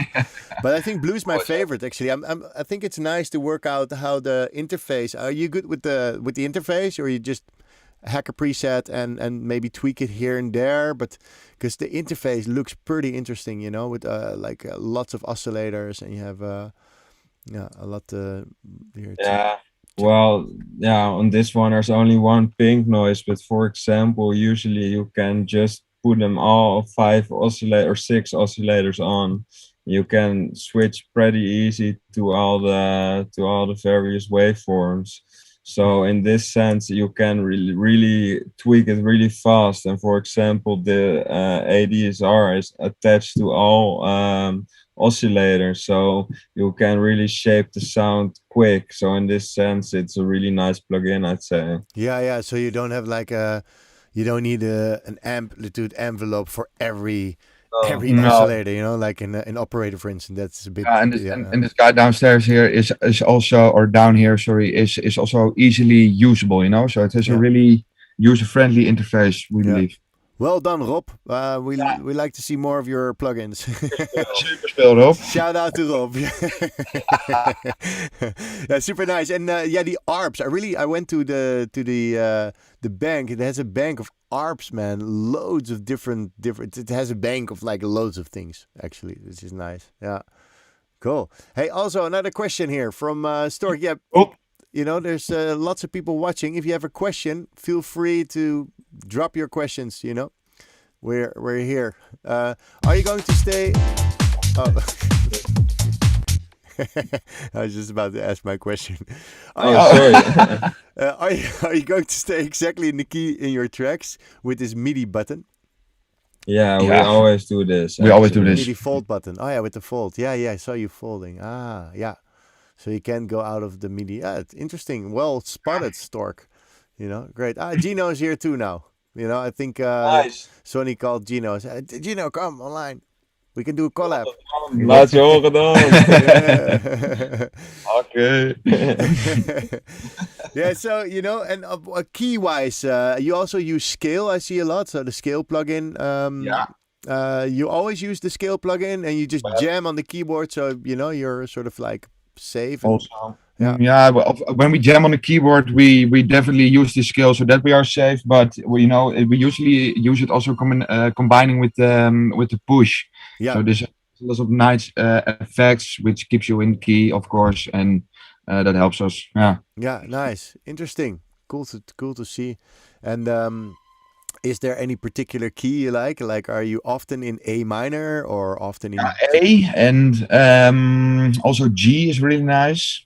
But I think blue's my favorite actually. I think it's nice to work out how the interface. Are you good with the interface, or you just hack a preset and maybe tweak it here and there? But because the interface looks pretty interesting, with lots of oscillators, and you have a lot here. Yeah. Well, yeah, on this one there's only one pink noise, but for example, usually you can just put them all 6 oscillators on. You can switch pretty easy to all the various waveforms. So in this sense, you can really tweak it really fast. And for example, the ADSR is attached to all oscillators, so you can really shape the sound quick. So in this sense, it's a really nice plugin, I'd say. Yeah. So you don't have like you don't need an amplitude envelope for every No. oscillator, you know, like in operator, for instance. That's a bit, And this guy downstairs here is also, or down here, sorry, is also easily usable, you know. So it has a Yeah. really user-friendly interface, we Yeah. believe. Well done, Rob. We like to see more of your plugins. Super speel, Rob. Shout out to Rob. Yeah, super nice. And yeah, the ARPs. I went to the bank. It has a bank of ARPs, man. Loads of different. It has a bank of like loads of things. Actually, this is nice. Yeah, cool. Hey, also another question here from Stork. Yeah. Oh. You know, there's lots of people watching. If you have a question, feel free to drop your questions. You know, we're here. Are you going to stay? Oh, I was just about to ask my question. Sorry. Are you going to stay exactly in the key in your tracks with this MIDI button? Yeah, we Yeah. always do this. We always do actually. this. MIDI fold button. Oh yeah, with the fold. Yeah, I saw you folding. Ah, yeah. So you can't go out of the MIDI. Yeah, it's interesting. Well spotted, Stork. You know, great. Gino is here too now. You know, I think Nice. Sonny called Gino. Said, Gino, come online. We can do a collab. Laat je horen dan. Yeah. Okay. Yeah, so you know, and key wise, you also use Scale. I see a lot. So the Scale plugin. Yeah. You always use the Scale plugin, and you just Well- jam on the keyboard. So you know you're sort of like safe. And, Also, Yeah. well, when we jam on the keyboard, we definitely use this skill so that we are safe. But we we usually use it also combining with the push. yeah. So there's lots of nice effects which keeps you in the key, of course, and that helps us. Yeah. Yeah, nice, interesting, cool to see. And is there any particular key you like? Like, are you often in A minor or often in? A and also G is really nice.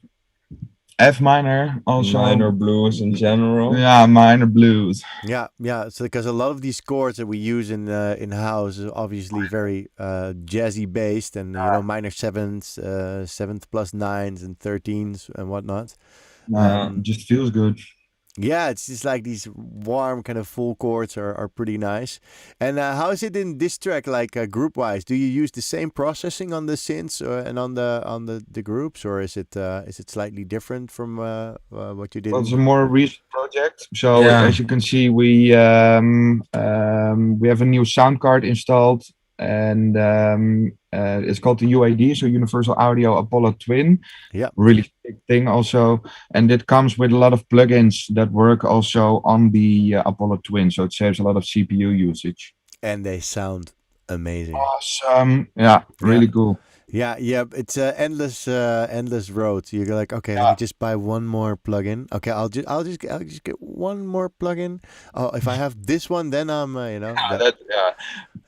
F minor also. Minor blues in general. Yeah, minor blues. Yeah. So because a lot of these chords that we use in house is obviously very jazzy based, and you know minor sevenths, seventh plus nines and 13s and whatnot. Just feels good. Yeah, it's just like these warm kind of full chords are pretty nice. And how is it in this track, like group wise? Do you use the same processing on the synths and on the groups, or is it slightly different from what you did? Well, it's a more recent project. So Yeah. as you can see, we have a new sound card installed, and it's called the UAD, so Universal Audio Apollo Twin. Yeah. Really big thing also, and it comes with a lot of plugins that work also on the Apollo Twin, so it saves a lot of CPU usage. And they sound amazing. Awesome! Yeah, really cool. Yeah, it's an endless road. You're like, okay, let me just buy one more plugin. Okay, I'll just get one more plugin. Oh, if I have this one, then I'm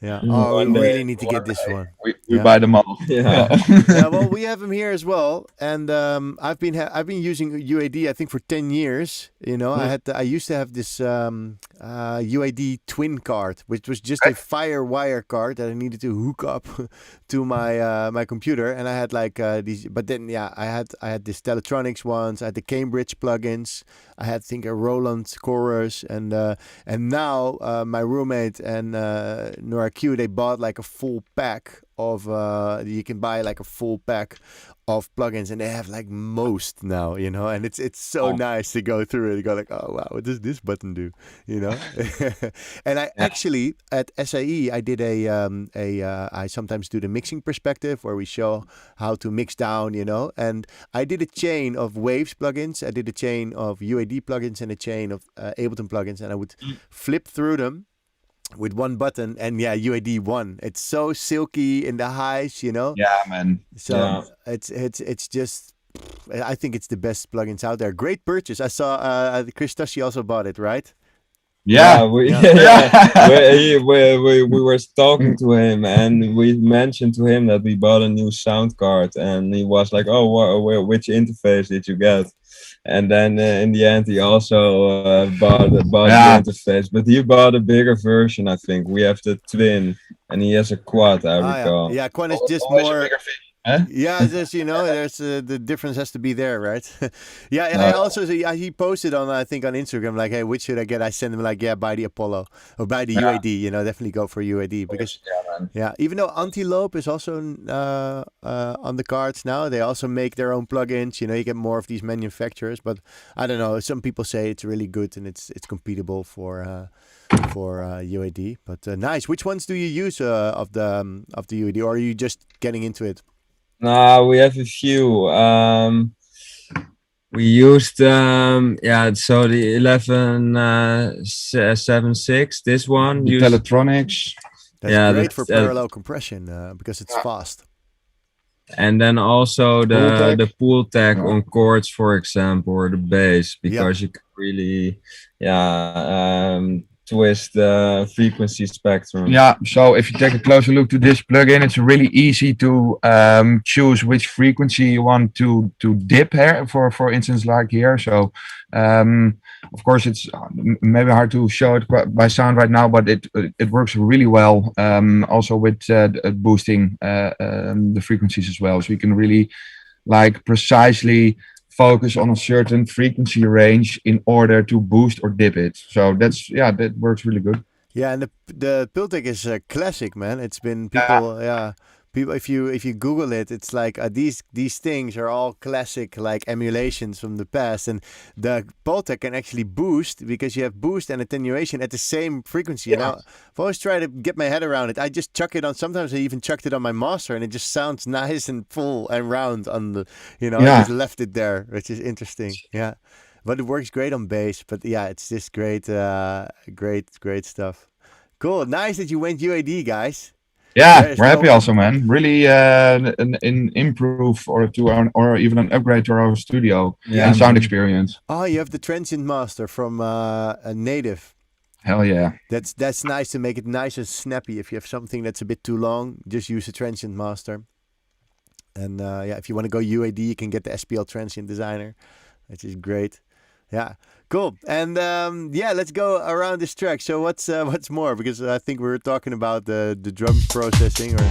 yeah. Oh, we One day, really need to get this one. We Yeah. buy them all. Yeah. Yeah, well, we have him here as well, and I've been using UAD I think for 10 years. You know, I used to have this UAD twin card, which was just a FireWire card that I needed to hook up to my computer, and I had like these. But then I had the Teletronics ones, I had the Cambridge plugins, I had a Roland chorus, and now my roommate and Nora Q, they bought like a full pack of you can buy like a full pack of plugins, and they have like most now, you know, and it's so nice to go through it and go like, oh wow, what does this button do, you know? And I actually at SAE I did I sometimes do the mixing perspective where we show how to mix down, you know, and I did a chain of Waves plugins, I did a chain of UAD plugins and a chain of Ableton plugins, and I would flip through them with one button, and UAD won. It's so silky in the highs, you know. Yeah, man. So it's just, I think it's the best plugins out there. Great purchase. I saw Chris Tushy also bought it, right? Yeah. we Yeah. we were talking to him, and we mentioned to him that we bought a new sound card, and he was like, "Oh, which interface did you get?" And then in the end, he also bought Yeah. the interface, but he bought a bigger version. I think we have the twin, and he has a quad. I Ah, yeah. recall. Yeah, Quan is just Always a more. bigger fish. Huh? Yeah, it's just there's the difference has to be there, right? Yeah, and I No. also he posted on I think on Instagram like, hey, which should I get? I send him like, yeah, buy the Apollo or buy the Yeah. UAD. Definitely go for UAD because Yeah, man. yeah, even though Antelope is also on the cards now, they also make their own plugins. You get more of these manufacturers, but I don't know. Some people say it's really good and it's compatible for UAD. But nice. Which ones do you use of the UAD, or are you just getting into it? No, we have a few. We used so the 11.7.6, this one. The Teletronics. That's Yeah, great for that's, parallel compression because it's fast. and then also the pool tag Yeah. on chords, for example, or the bass, because you can really twist the frequency spectrum. Yeah, so if you take a closer look to this plugin, it's really easy to choose which frequency you want to dip here. For instance, like here. So of course it's maybe hard to show it by sound right now, but it works really well. Also with boosting the frequencies as well, so you can really like precisely focus on a certain frequency range in order to boost or dip it. So that works really good. Yeah, and the Piltec is a classic, man. It's been people, people. If you Google it, it's like these things are all classic like emulations from the past, and the Piltec can actually boost because you have boost and attenuation at the same frequency. And I've always tried to get my head around it. I just chuck it on. Sometimes I even chucked it on my master, and it just sounds nice and full and round on the. I just left it there, which is interesting. Yeah. But it works great on bass. But yeah, it's just great, great stuff. Cool. Nice that you went UAD, guys. Yeah, we're happy also, man. Really an improve or even an upgrade to our studio and sound experience. Oh, you have the transient master from a Native. Hell yeah. That's nice to make it nice and snappy. If you have something that's a bit too long, just use the transient master. And if you want to go UAD, you can get the SPL transient designer, which is great. Yeah, cool. And let's go around this track. So what's more? Because I think we were talking about the drums processing or.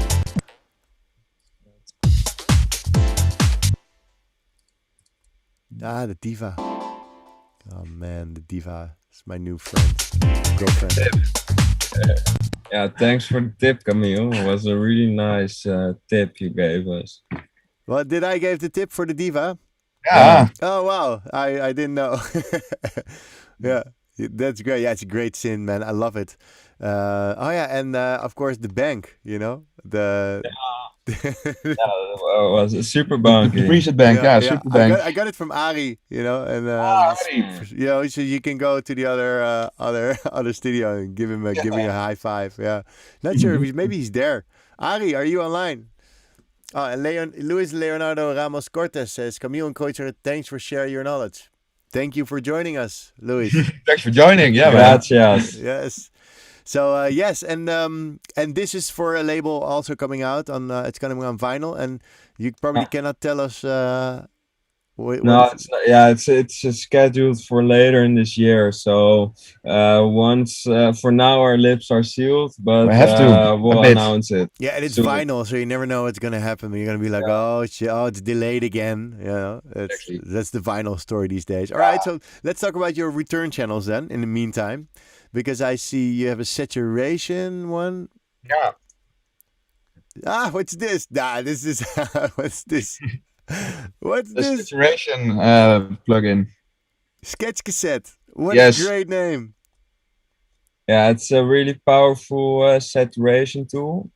The Diva. Oh man, the Diva is my new girlfriend. Yeah, thanks for the tip, Camiel. It was a really nice tip you gave us. Well, did I give the tip for the Diva? Yeah. Oh wow, I didn't know. Yeah, that's great. Yeah, it's a great synth, man. I love it. And of course the bank. The. It was a super bunky. Preset bank, super bank. I got it from Ari, and so you can go to the other studio and give him a high five. Yeah, not sure if maybe he's there. Ari, are you online? Oh, and Luis Leonardo Ramos Cortez says, Camiel and Kreutziger, thanks for sharing your knowledge. Thank you for joining us, Luis. Thanks for joining. Yeah, gracias. Yes. So yes, and this is for a label also coming out on. It's coming on vinyl, and you probably cannot tell us. It's not. Yeah, it's scheduled for later in this year. So once for now our lips are sealed, but we'll announce it. Yeah, and it's vinyl, so you never know what's gonna happen. You're gonna be like, oh shit, it's delayed again. That's the vinyl story these days. All right, so let's talk about your return channels then. In the meantime. Because I see you have a saturation one. Yeah. What's this? This is what's this? What's the this? Saturation plugin. Sketch cassette. What a great name. Yeah, it's a really powerful saturation tool.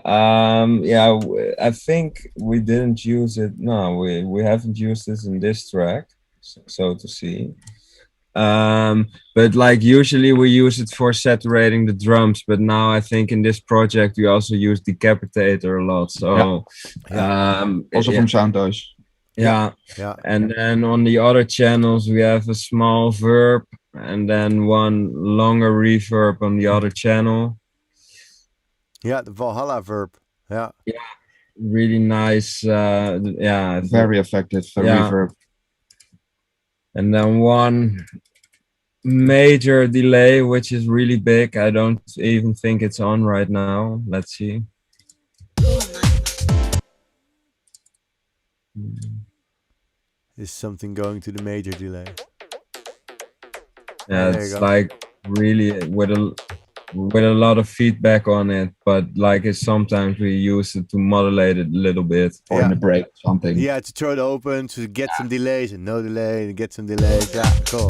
I think we didn't use it. No, we haven't used this in this track, so to see. But like usually we use it for saturating the drums, but now I think in this project we also use Decapitator a lot. So also from Soundtoys. Yeah. And then on the other channels we have a small Verb and then one longer reverb on the other channel. Yeah, the Valhalla verb. Yeah. Really nice. Yeah, Very effective Yeah. reverb. and then one major delay, which is really big. I don't even think it's on right now. Let's see. Is something going to the major delay? Yeah, there you it's go. like really with a lot of feedback on it, but like it's sometimes we use it to modulate it a little bit. Or in the break, something. Yeah, to throw it open, to get some delays and no delay, and get some delays. Yeah, cool.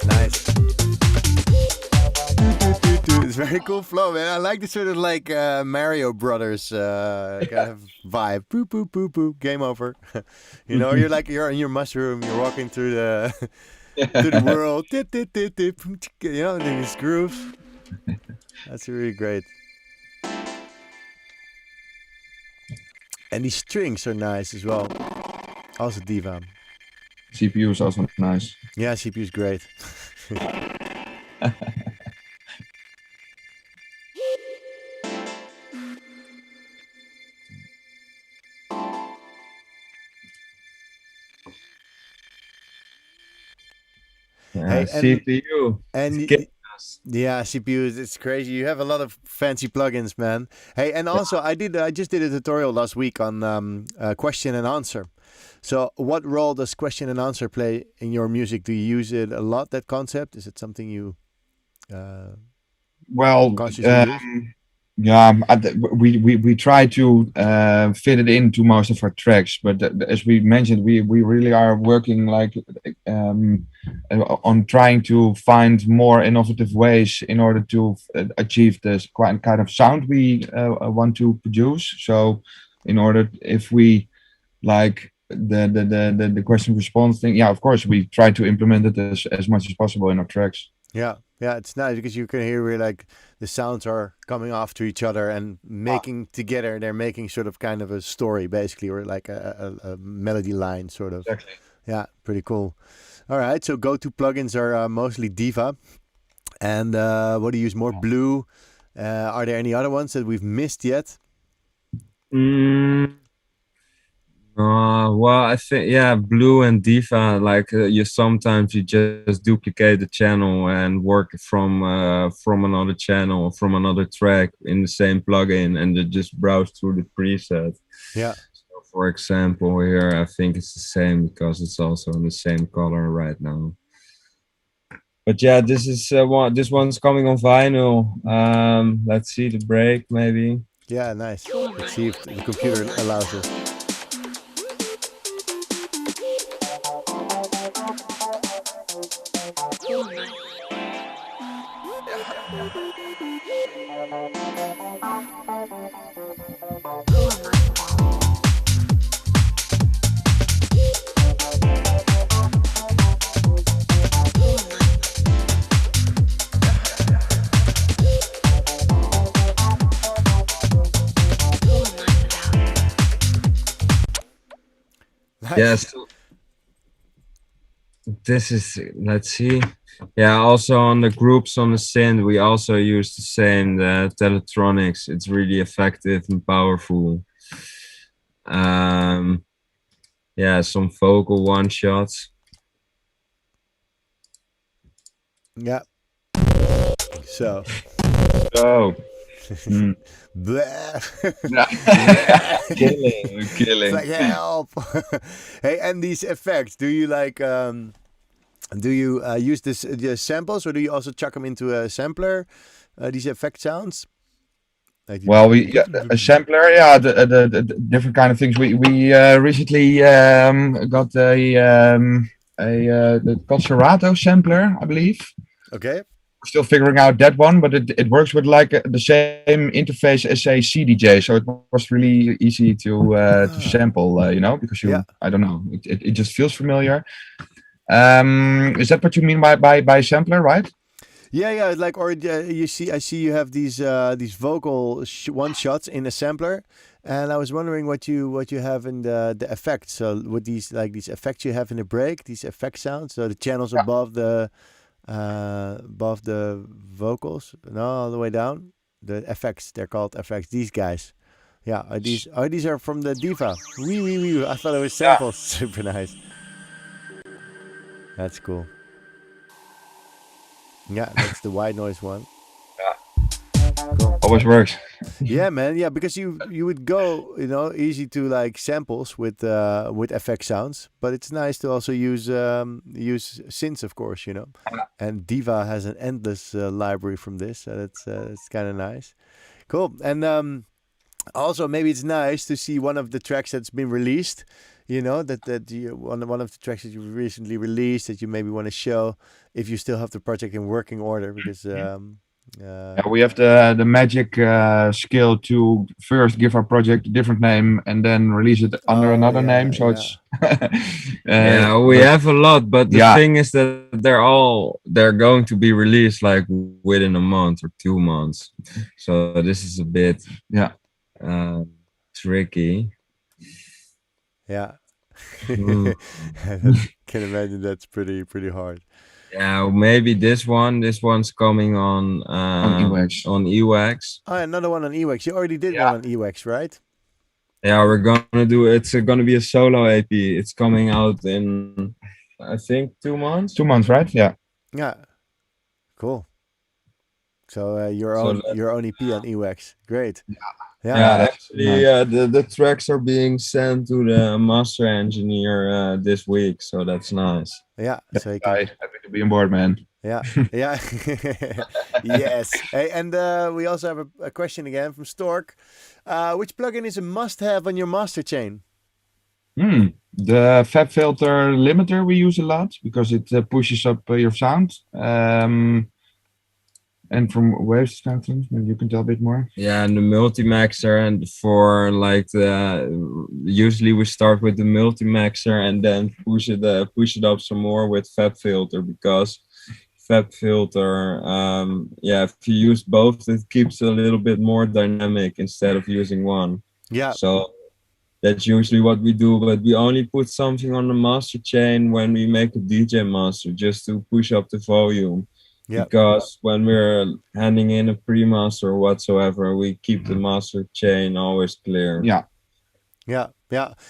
Nice. It's very cool flow, man. I like the sort of like Mario Brothers kind of vibe. Boop, boop, boop, boop. Game over. You know, you're in your mushroom. You're walking through the through the world. You know, and then these grooves. That's really great. And these strings are nice as well. Also Diva. CPU is also nice. Yeah, CPU is great. Hey, CPU. And yeah, CPU, it's crazy. You have a lot of fancy plugins, man. Hey, and also I just did a tutorial last week on question and answer. So what role does question and answer play in your music? Do you use it a lot, that concept? Is it something you Well, consciously use? yeah, we try to fit it into most of our tracks, but as we mentioned, we really are working like on trying to find more innovative ways in order to achieve this kind of sound we want to produce. So, in order, if we like the question response thing, yeah, of course we try to implement it as much as possible in our tracks. Yeah, it's nice because you can hear where like the sounds are coming off to each other and making together. They're making sort of kind of a story basically, or like a melody line sort of. Exactly. Yeah, pretty cool. All right, so go-to plugins are mostly Diva. And what do you use more? Blue. Are there any other ones that we've missed yet? Well, I think Blue and Diva. Like you sometimes you just duplicate the channel and work from another channel, from another track in the same plugin, and you just browse through the preset. Yeah. So for example, here I think it's the same because it's also in the same color right now. But yeah, this is this one's coming on vinyl. Let's see the break maybe. Yeah, nice. Let's see if the computer allows it. Nice. Yes. This is, let's see. Yeah, also on the groups on the synth, we also use the same, the Teletronics. It's really effective and powerful. Yeah, some vocal one-shots. Yeah. So. Killing. Like, help. Hey, and these effects, do you like do you use the samples, or do you also chuck them into a sampler, these effect sounds? Like Well, a sampler, yeah, the different kind of things. We recently got the Concerto sampler, I believe. Okay. We're still figuring out that one, but it works with like the same interface as a CDJ, so it was really easy to sample, you know, because I don't know, it just feels familiar. Is that what you mean by sampler, right? Yeah, like, or I see you have these vocal one shots in a sampler, And I was wondering what you have in the effects. So with these effects you have in the break, these effect sounds. So the channels above the vocals, no, all the way down. The effects, they're called effects. These guys. Yeah, these are from the Diva. Wee wee wee. I thought it was samples. Super nice. That's cool. Yeah, that's the white noise one. Cool. Always works. Yeah, man. Yeah, because you would go, easy to like samples with FX sounds, but it's nice to also use synths, of course, And Diva has an endless library from this, so it's kind of nice. Cool. And also maybe it's nice to see one of the tracks that's been released. That you one of the tracks that you recently released that you maybe want to show if you still have the project in working order because. We have the magic skill to first give our project a different name and then release it under another name. So it's we have a lot, but the thing is that they're going to be released like within a month or 2 months. So this is a bit tricky. Yeah. Can imagine that's pretty hard. Yeah, maybe this one's coming on EWAX. On EWAX. Oh, another one on EWAX. You already did one on EWAX, right? Yeah, we're gonna do it. It's gonna be a solo AP. It's coming out in I think 2 months. 2 months, right? Yeah. Yeah. Cool. So your own EP on EWAX. Great. Yeah, actually, the tracks are being sent to the master engineer this week, so that's nice. Yeah, so happy to be on board, man. Yeah. Yes. Hey, and we also have a question again from Stork. Which plugin is a must-have on your master chain? The Fab Filter limiter we use a lot because it pushes up your sound. And from waves things, maybe you can tell a bit more. Yeah, and the multi-maxer, and for like usually we start with the multi-maxer and then push it up some more with Fab Filter, because Fab Filter, if you use both, it keeps a little bit more dynamic instead of using one. Yeah. So that's usually what we do, but we only put something on the master chain when we make a DJ master, just to push up the volume. Yep. Because when we're handing in a pre-master or whatsoever, we keep the master chain always clear. Yeah.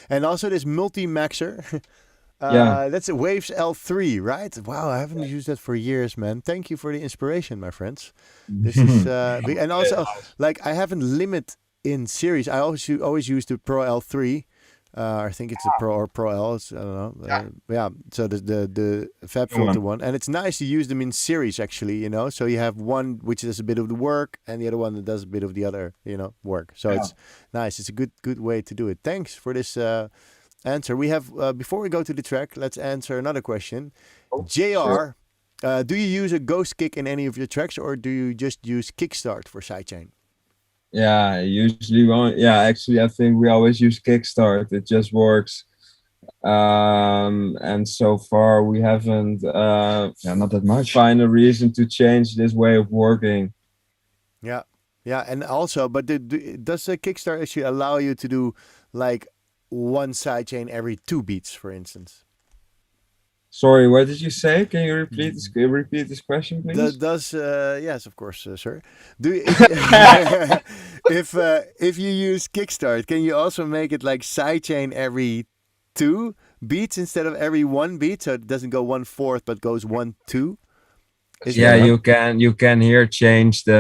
And also this multi-maxer. That's a Waves L3, right? Wow, I haven't used that for years, man. Thank you for the inspiration, my friends. This is and also like I haven't limit in series. I always use the Pro L3. I think it's a Pro or Pro L. I don't know. So the Fab Filter one, and it's nice to use them in series actually. So you have one which does a bit of the work, and the other one that does a bit of the other, work. So it's nice. It's a good way to do it. Thanks for this answer. We have before we go to the track, let's answer another question. JR, do you use a ghost kick in any of your tracks, or do you just use Kickstart for sidechain? Yeah, usually actually I think we always use Kickstart. It just works. And so far we haven't not that much find a reason to change this way of working. Yeah, and also, but does the Kickstart actually allow you to do like one sidechain every 2 beats, for instance? Sorry, what did you say? Can you repeat this question, please? Yes, of course, sir. If you use Kickstart, can you also make it like sidechain every 2 beats instead of every 1 beat, so it doesn't go 1/4 but goes 1/2? You can here change the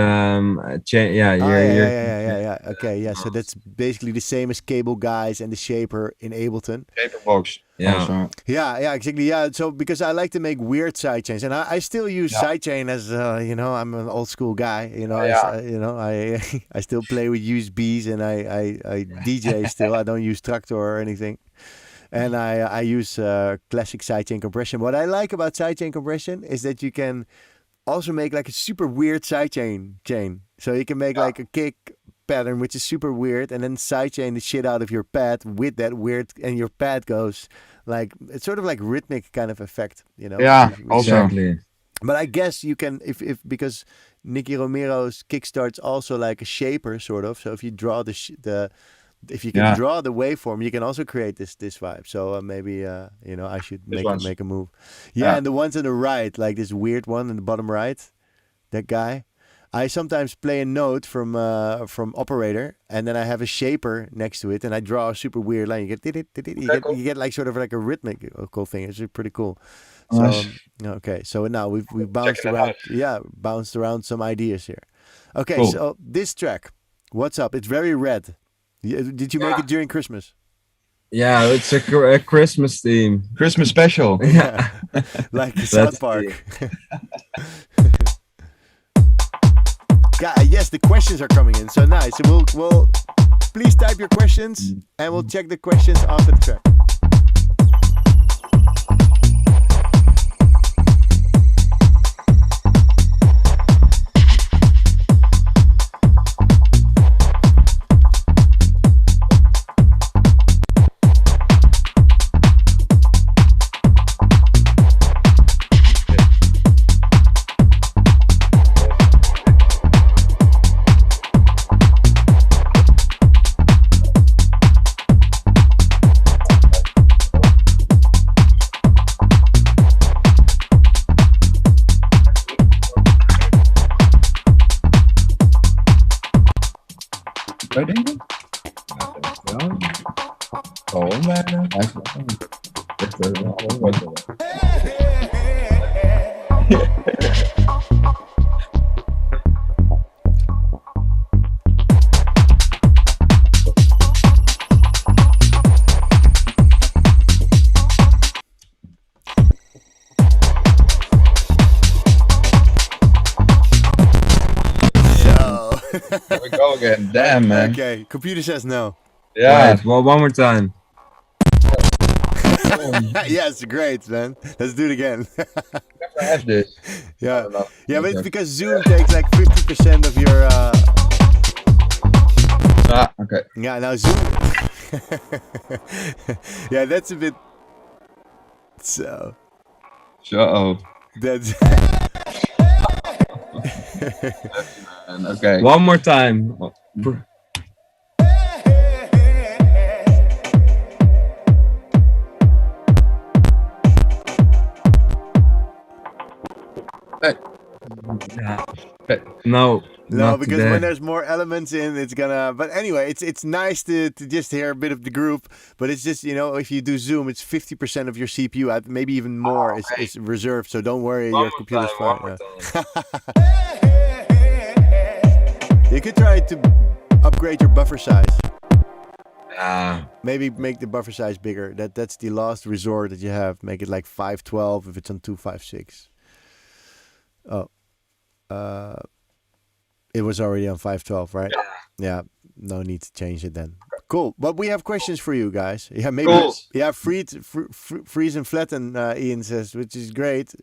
Okay, so that's basically the same as Cable Guys and the Shaper in Ableton. Shaper box. Yeah, exactly. Yeah, so because I like to make weird sidechains, and I still use sidechain as I'm an old school guy. I still play with USBs and I DJ still. I don't use Traktor or anything. And I use classic sidechain compression. What I like about sidechain compression is that you can also make like a super weird sidechain chain. So you can make like a kick pattern, which is super weird, and then sidechain the shit out of your pad with that weird, and your pad goes like, it's sort of like rhythmic kind of effect, Yeah, also. Exactly. But I guess you can, if because Nicky Romero's Kickstart's also like a shaper sort of. So if you draw the if you can Yeah. draw the waveform, you can also create this vibe. So maybe I should ones. make a move. Yeah, and the ones on the right, like this weird one in the bottom right, that guy. I sometimes play a note from operator, and then I have a shaper next to it, and I draw a super weird line. You get you get like sort of like a rhythmical thing. It's pretty cool. So Nice. okay, so now we've bounced around. Yeah, bounced around some ideas here. Okay, Cool. so this track, what's up? It's very red. Did you make it during Christmas? Yeah, it's a Christmas theme. Christmas special. Yeah, like South Park. Yeah, yes, the questions are coming in. So nice. So we'll please type your questions, and we'll check the questions after the track. Wij denken? Oh, maar. There we go again. Damn, man. Okay, computer says no. Yeah. Right, well, one more time. Yes, great, man. Let's do it again. Never have this. Yeah, don't know. yeah, but it's because Zoom takes like 50% of your. Okay. Yeah, now Zoom. Yeah, that's a bit. So So. that's. Okay. One more time. Hey. Yeah. Okay. No, No, not because today. when there's more elements in, it's gonna. But anyway, it's nice to just hear a bit of the group. But it's just if you do Zoom, it's 50% of your CPU, maybe even more is reserved. So don't worry, One your more computer's time, fine. one more Yeah. You could try to upgrade your buffer size. Maybe make the buffer size bigger. That's the last resort that you have. Make it like 512 if it's on 256. Oh. It was already on 512, right? Yeah. No need to change it then. Cool. But we have questions for you guys. Yeah, maybe. Cool. Yeah, freeze and flatten. Ian says, which is great.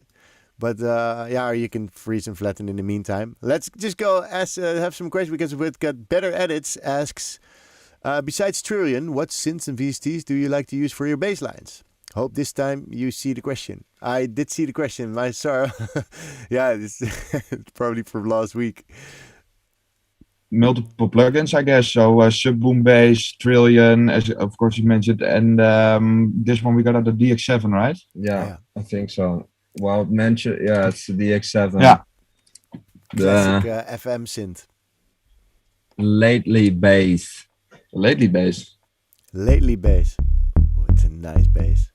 But yeah, you can freeze and flatten in the meantime. Let's just go have some questions because we've got better edits. Asks, besides Trillion, what synths and VSTs do you like to use for your bass lines? Hope this time you see the question. I did see the question. I saw. Yeah, it's probably from last week. Multiple plugins, I guess. So Subboom Bass, Trillion, as of course you mentioned, and this one we got at the DX7, right? Yeah, I think so. Well, mention, yeah, it's the DX7. Yeah. Classic FM synth. Lately bass. Lately Bass. Lately bass. Oh, it's a nice bass.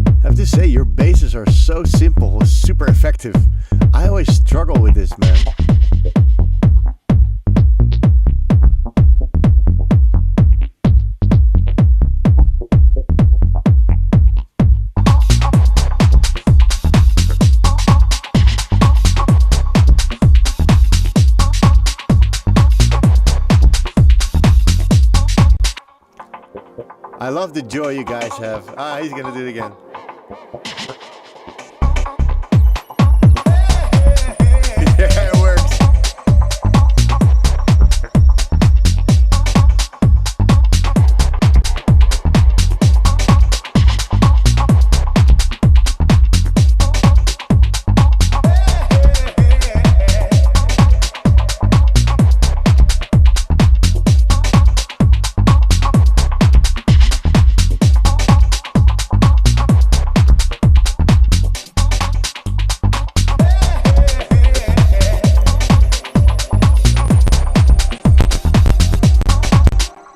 I have to say, your basses are so simple, super effective. I always struggle with this, man. I love the joy you guys have. Ah, he's gonna do it again. Yeah, it works.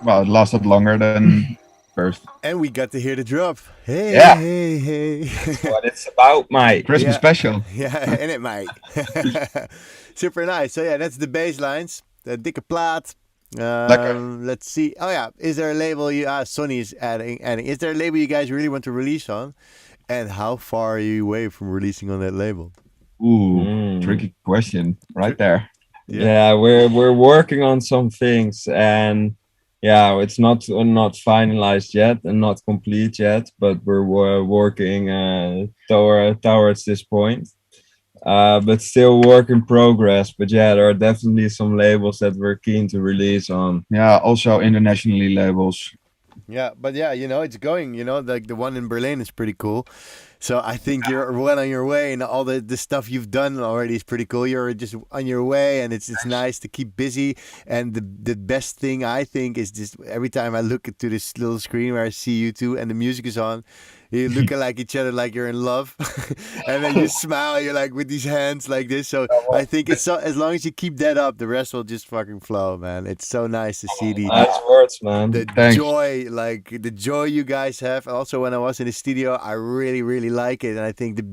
well, it lasted longer than first. And we got to hear the drop. Hey, Yeah. hey, hey. What it's about, mate. Christmas Yeah. special. Yeah, in it, mate. Super nice. So yeah, that's the bass lines. The dikke plaat. Let's see. Oh yeah, is there a label you? Sonny's adding. Is there a label you guys really want to release on? And how far are you away from releasing on that label? Ooh, tricky question right there. Yeah, we're working on some things, and yeah, it's not finalized yet and not complete yet, but we're working towards this point. But still work in progress. But yeah, there are definitely some labels that we're keen to release on. Yeah, also internationally labels. Yeah, but yeah, it's going. Like the one in Berlin is pretty cool. So I think you're well on your way, and all the stuff you've done already is pretty cool. You're just on your way, and it's nice to keep busy. And the best thing I think is just every time I look into this little screen where I see you two and the music is on, you look like each other like you're in love, and then you smile. You're like with these hands like this. So I think it's so as long as you keep that up, the rest will just fucking flow, man. It's so nice to see Nice words, man. the Thanks. joy, like the joy you guys have. Also, when I was in the studio, I really, really like it, and I think the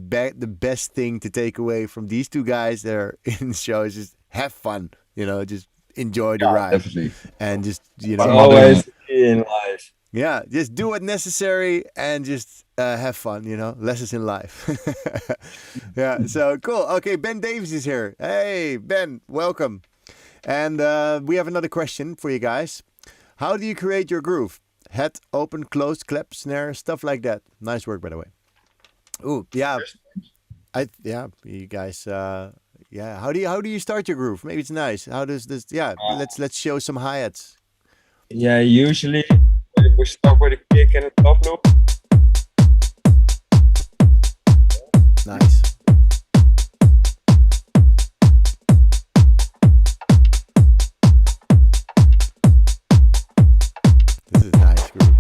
best thing to take away from these two guys that are in the show is just have fun. Just enjoy the ride, Definitely. and just It's always the key in life. yeah, just do what necessary and just have fun. Lessons in life. Yeah, so cool. Okay, Ben Davis is here. Hey, Ben, welcome. And we have another question for you guys. How do you create your groove? Head, open, closed, clap, snare, stuff like that. Nice work, by the way. Ooh, yeah. You guys. Yeah. How do you start your groove? Maybe it's nice. How does this? Yeah. Let's show some hi-hats. Yeah, usually we start with a kick and a top loop. Nice. This is a nice groove.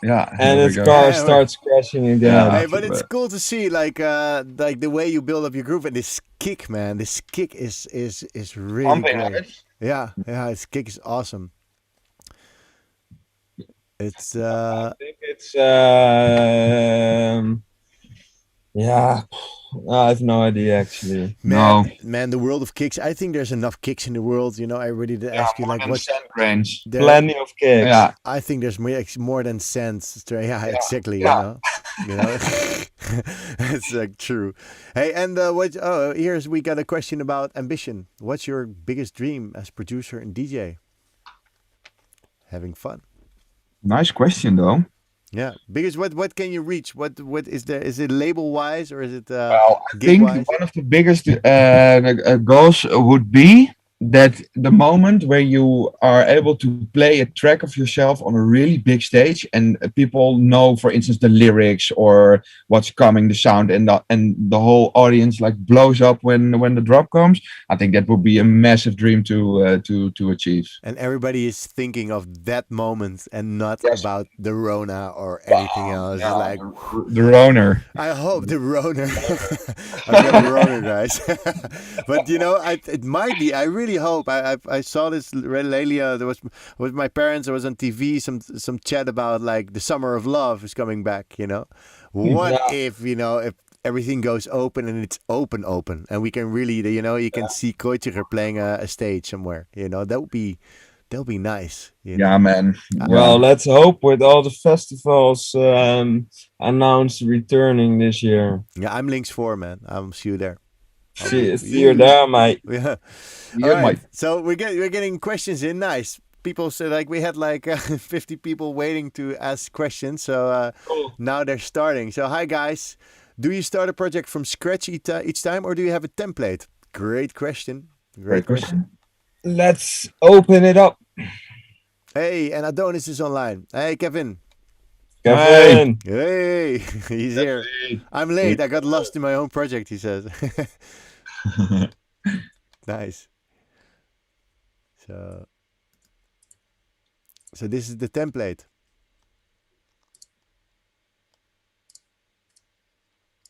Yeah. And here we its go. car Yeah, starts crashing again. Yeah. Hey, but it's cool to see like the way you build up your groove and this kick, man. This kick is really Pumping, great. right? Yeah, this kick is awesome. It's I think it's yeah, I have no idea actually. man, the world of kicks. I think there's enough kicks in the world. Everybody to ask you like what. range. Plenty of kicks. Yeah. I think there's more than cents. Yeah, exactly. Yeah. It's true. Hey, and what? Oh, we got a question about ambition. What's your biggest dream as producer and DJ? Having fun. Nice question though. Yeah, because what can you reach? What is there? Is it label wise or is it Well, I gig think wise? one of the biggest goals would be that the moment where you are able to play a track of yourself on a really big stage and people know, for instance, the lyrics or what's coming, the sound, and the whole audience like blows up when the drop comes. I think that would be a massive dream to achieve. And everybody is thinking of that moment and not Yes. about the Rona or anything else. Yeah, It's like, the Roner. I hope the Rona. I've got a Rona, guys. But it might be. I really really hope. I saw this lately. There was with my parents. I was on TV. Some chat about like the summer of love is coming back. What Yeah. if if everything goes open and it's open, and we can really you can see Kreutziger playing a stage somewhere. That would be nice. Yeah, man. Well, let's hope with all the festivals announced returning this year. Yeah, I'm links 4, man. I'll see you there. See you there, mate. Yeah. Yeah, All right. mate. So we're getting questions in. Nice. People say like we had like 50 people waiting to ask questions. So Cool. now they're starting. So hi guys, do you start a project from scratch each time, or do you have a template? Great question. Great question. Let's open it up. Hey, and Adonis is online. Hey, Kevin. Kevin. Hey, he's here. I'm late. I got lost in my own project, he says. Nice. So this is the template.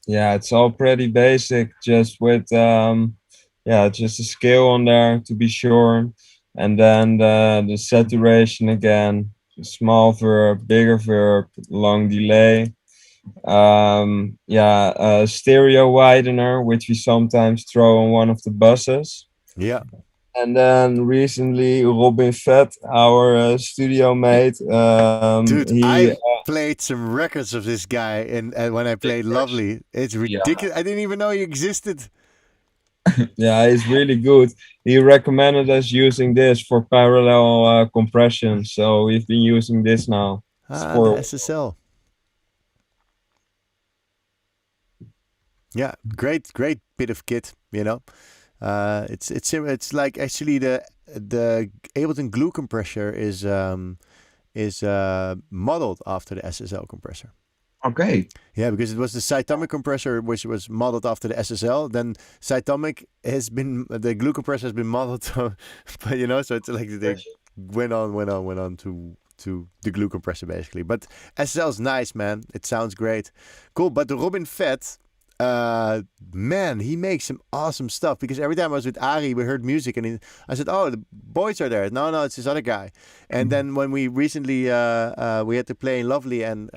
Yeah, it's all pretty basic, just with just a scale on there to be sure, and then the saturation again, small verb, bigger verb, long delay. Stereo widener, which we sometimes throw on one of the buses. Yeah. And then recently, Robin Fett, our studio mate, Dude, he I played some records of this guy and when I played Lovely. It's ridiculous. I didn't even know he existed. yeah, he's really good. He recommended us using this for parallel compression, so we've been using this now. The SSL. Yeah, great bit of kit. It's like actually the Ableton glue compressor is modeled after the SSL compressor. Okay. Yeah, because it was the Cytomic compressor which was modeled after the SSL. Then Cytomic the glue compressor has been modeled, so it's like they went on to the glue compressor basically. But SSL is nice, man. It sounds great, cool. But the Robin Fett. Man, he makes some awesome stuff, because every time I was with Ari, we heard music and I said, oh, the boys are there. No, it's this other guy. And then when we recently, we had to play in Lovely, and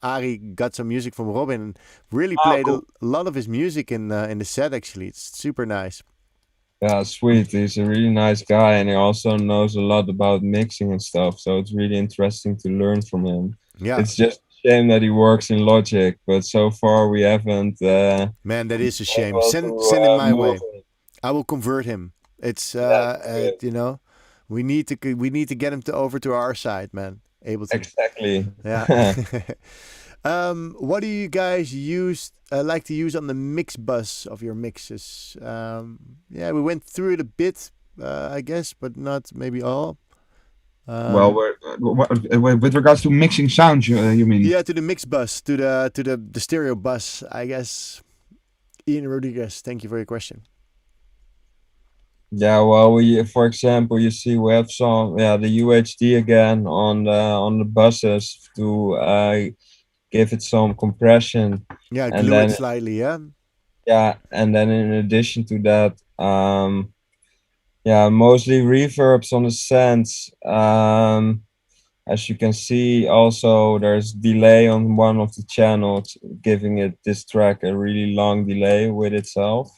Ari got some music from Robin and really played cool. a lot of his music in the set, actually. It's super nice. Yeah, sweet. He's a really nice guy, and he also knows a lot about mixing and stuff. So it's really interesting to learn from him. Yeah. It's just a shame that he works in Logic, but so far we haven't. Man, that is a shame. able Send to, him my move way. him. I will convert him. It's good. we need to get him over to our side, man. Ableton. Exactly. Yeah. What do you guys like to use on the mix bus of your mixes? We went through it a bit, I guess, but not maybe all. Well, with regards to mixing sounds, you mean? Yeah, to the mix bus, to the stereo bus, I guess. Ian Rodriguez, thank you for your question. Yeah, well, for example, you see we have some, the UHD again on the buses to give it some compression. Yeah, And glue it then- slightly, yeah? Yeah, and then in addition to that, mostly reverbs on the synths. As you can see, also there's delay on one of the channels, giving this track a really long delay with itself.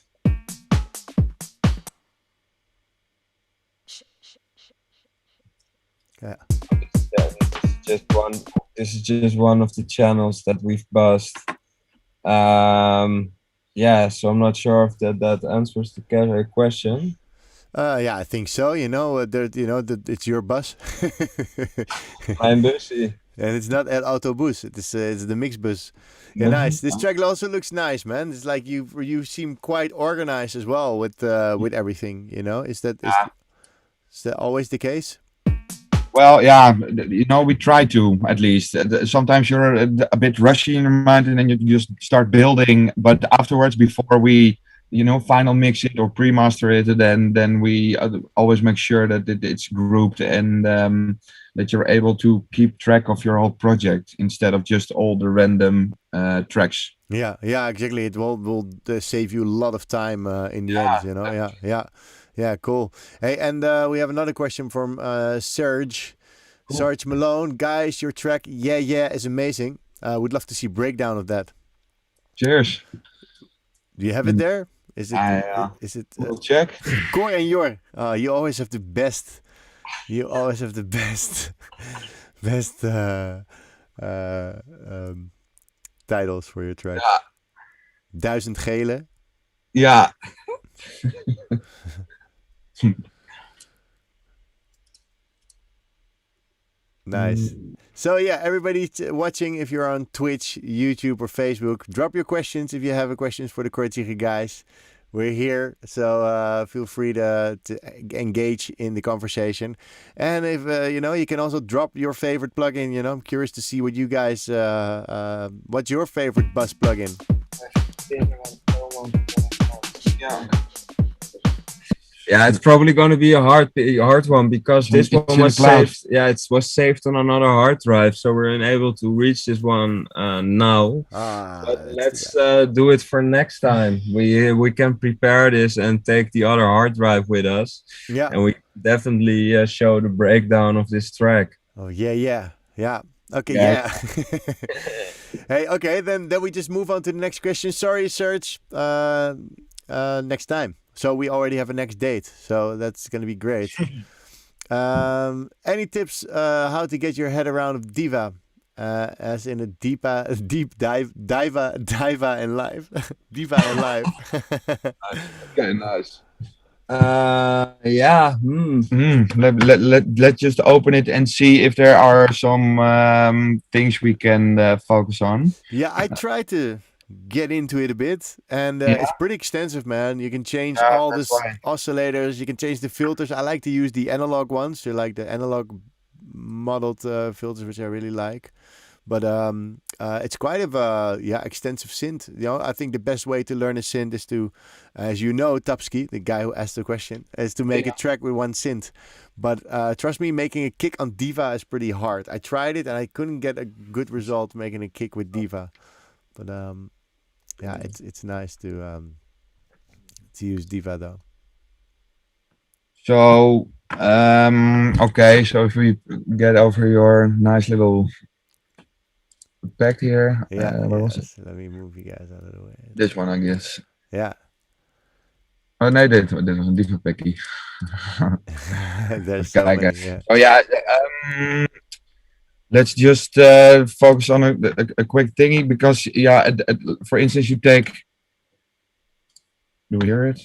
Yeah. This is just one of the channels that we've buzzed. So I'm not sure if that answers the question. I think so. It's your bus. I'm busy. And it's not at Autobus. It's the mix bus. Yeah, nice. This track also looks nice, man. It's like you seem quite organized as well with everything. Is that always the case? Well, yeah, we try to, at least. Sometimes you're a bit rushy in your mind, and then you just start building. But afterwards, before we, final mix it or pre-master it, then we always make sure that it's grouped and that you're able to keep track of your whole project instead of just all the random tracks. Yeah, exactly. It will save you a lot of time in the end. Yeah, cool. Hey, and we have another question from Serge. Cool. Sarge Malone, guys, your track "Yeah Yeah" is amazing. Would love to see breakdown of that. Cheers. Do you have it there? Is it? Is it? We'll check. Cor and Jor. You always have the best. You always have the best, best titles for your track. Ja. 1000 gele. Ja. Nice. So yeah, everybody watching, if you're on Twitch, YouTube, or Facebook, drop your questions if you have questions for the Kreutziger guys. We're here, so feel free to engage in the conversation. And if you can also drop your favorite plugin. You know, I'm curious to see what you guys, what's your favorite bus plugin? Yeah, it's probably going to be a hard one because this one was saved. Yeah, it was saved on another hard drive, so we're unable to reach this one now. But let's do it for next time. We can prepare this and take the other hard drive with us. Yeah, and we definitely show the breakdown of this track. Oh yeah. Okay, yeah. Hey, okay, then we just move on to the next question. Sorry, Serge. Next time. So we already have a next date, so that's gonna be great. Any tips how to get your head around Diva, as in a deep dive in live, Diva in live? Okay, nice. Yeah. Let's just open it and see if there are some things we can focus on. Yeah, I try to get into it a bit, and it's pretty extensive, man. You can change all the oscillators, you can change the filters. I like to use the analog ones, so like the analog modeled filters, which I really like. But it's quite of a extensive synth. You know, I think the best way to learn a synth is to, as you know, Tapski, the guy who asked the question, is to make a track with one synth. But trust me, making a kick on Diva is pretty hard. I tried it and I couldn't get a good result making a kick with Diva. But it's nice to use Diva though. So okay, so if we get over your nice little back here, where was it? Let me move you guys out of the way. This one, I guess. Yeah. Oh nee, dit was een Diva packie. There's so many, yeah. Oh yeah. Let's just focus on a quick thingy because for instance, you take. Do we hear it?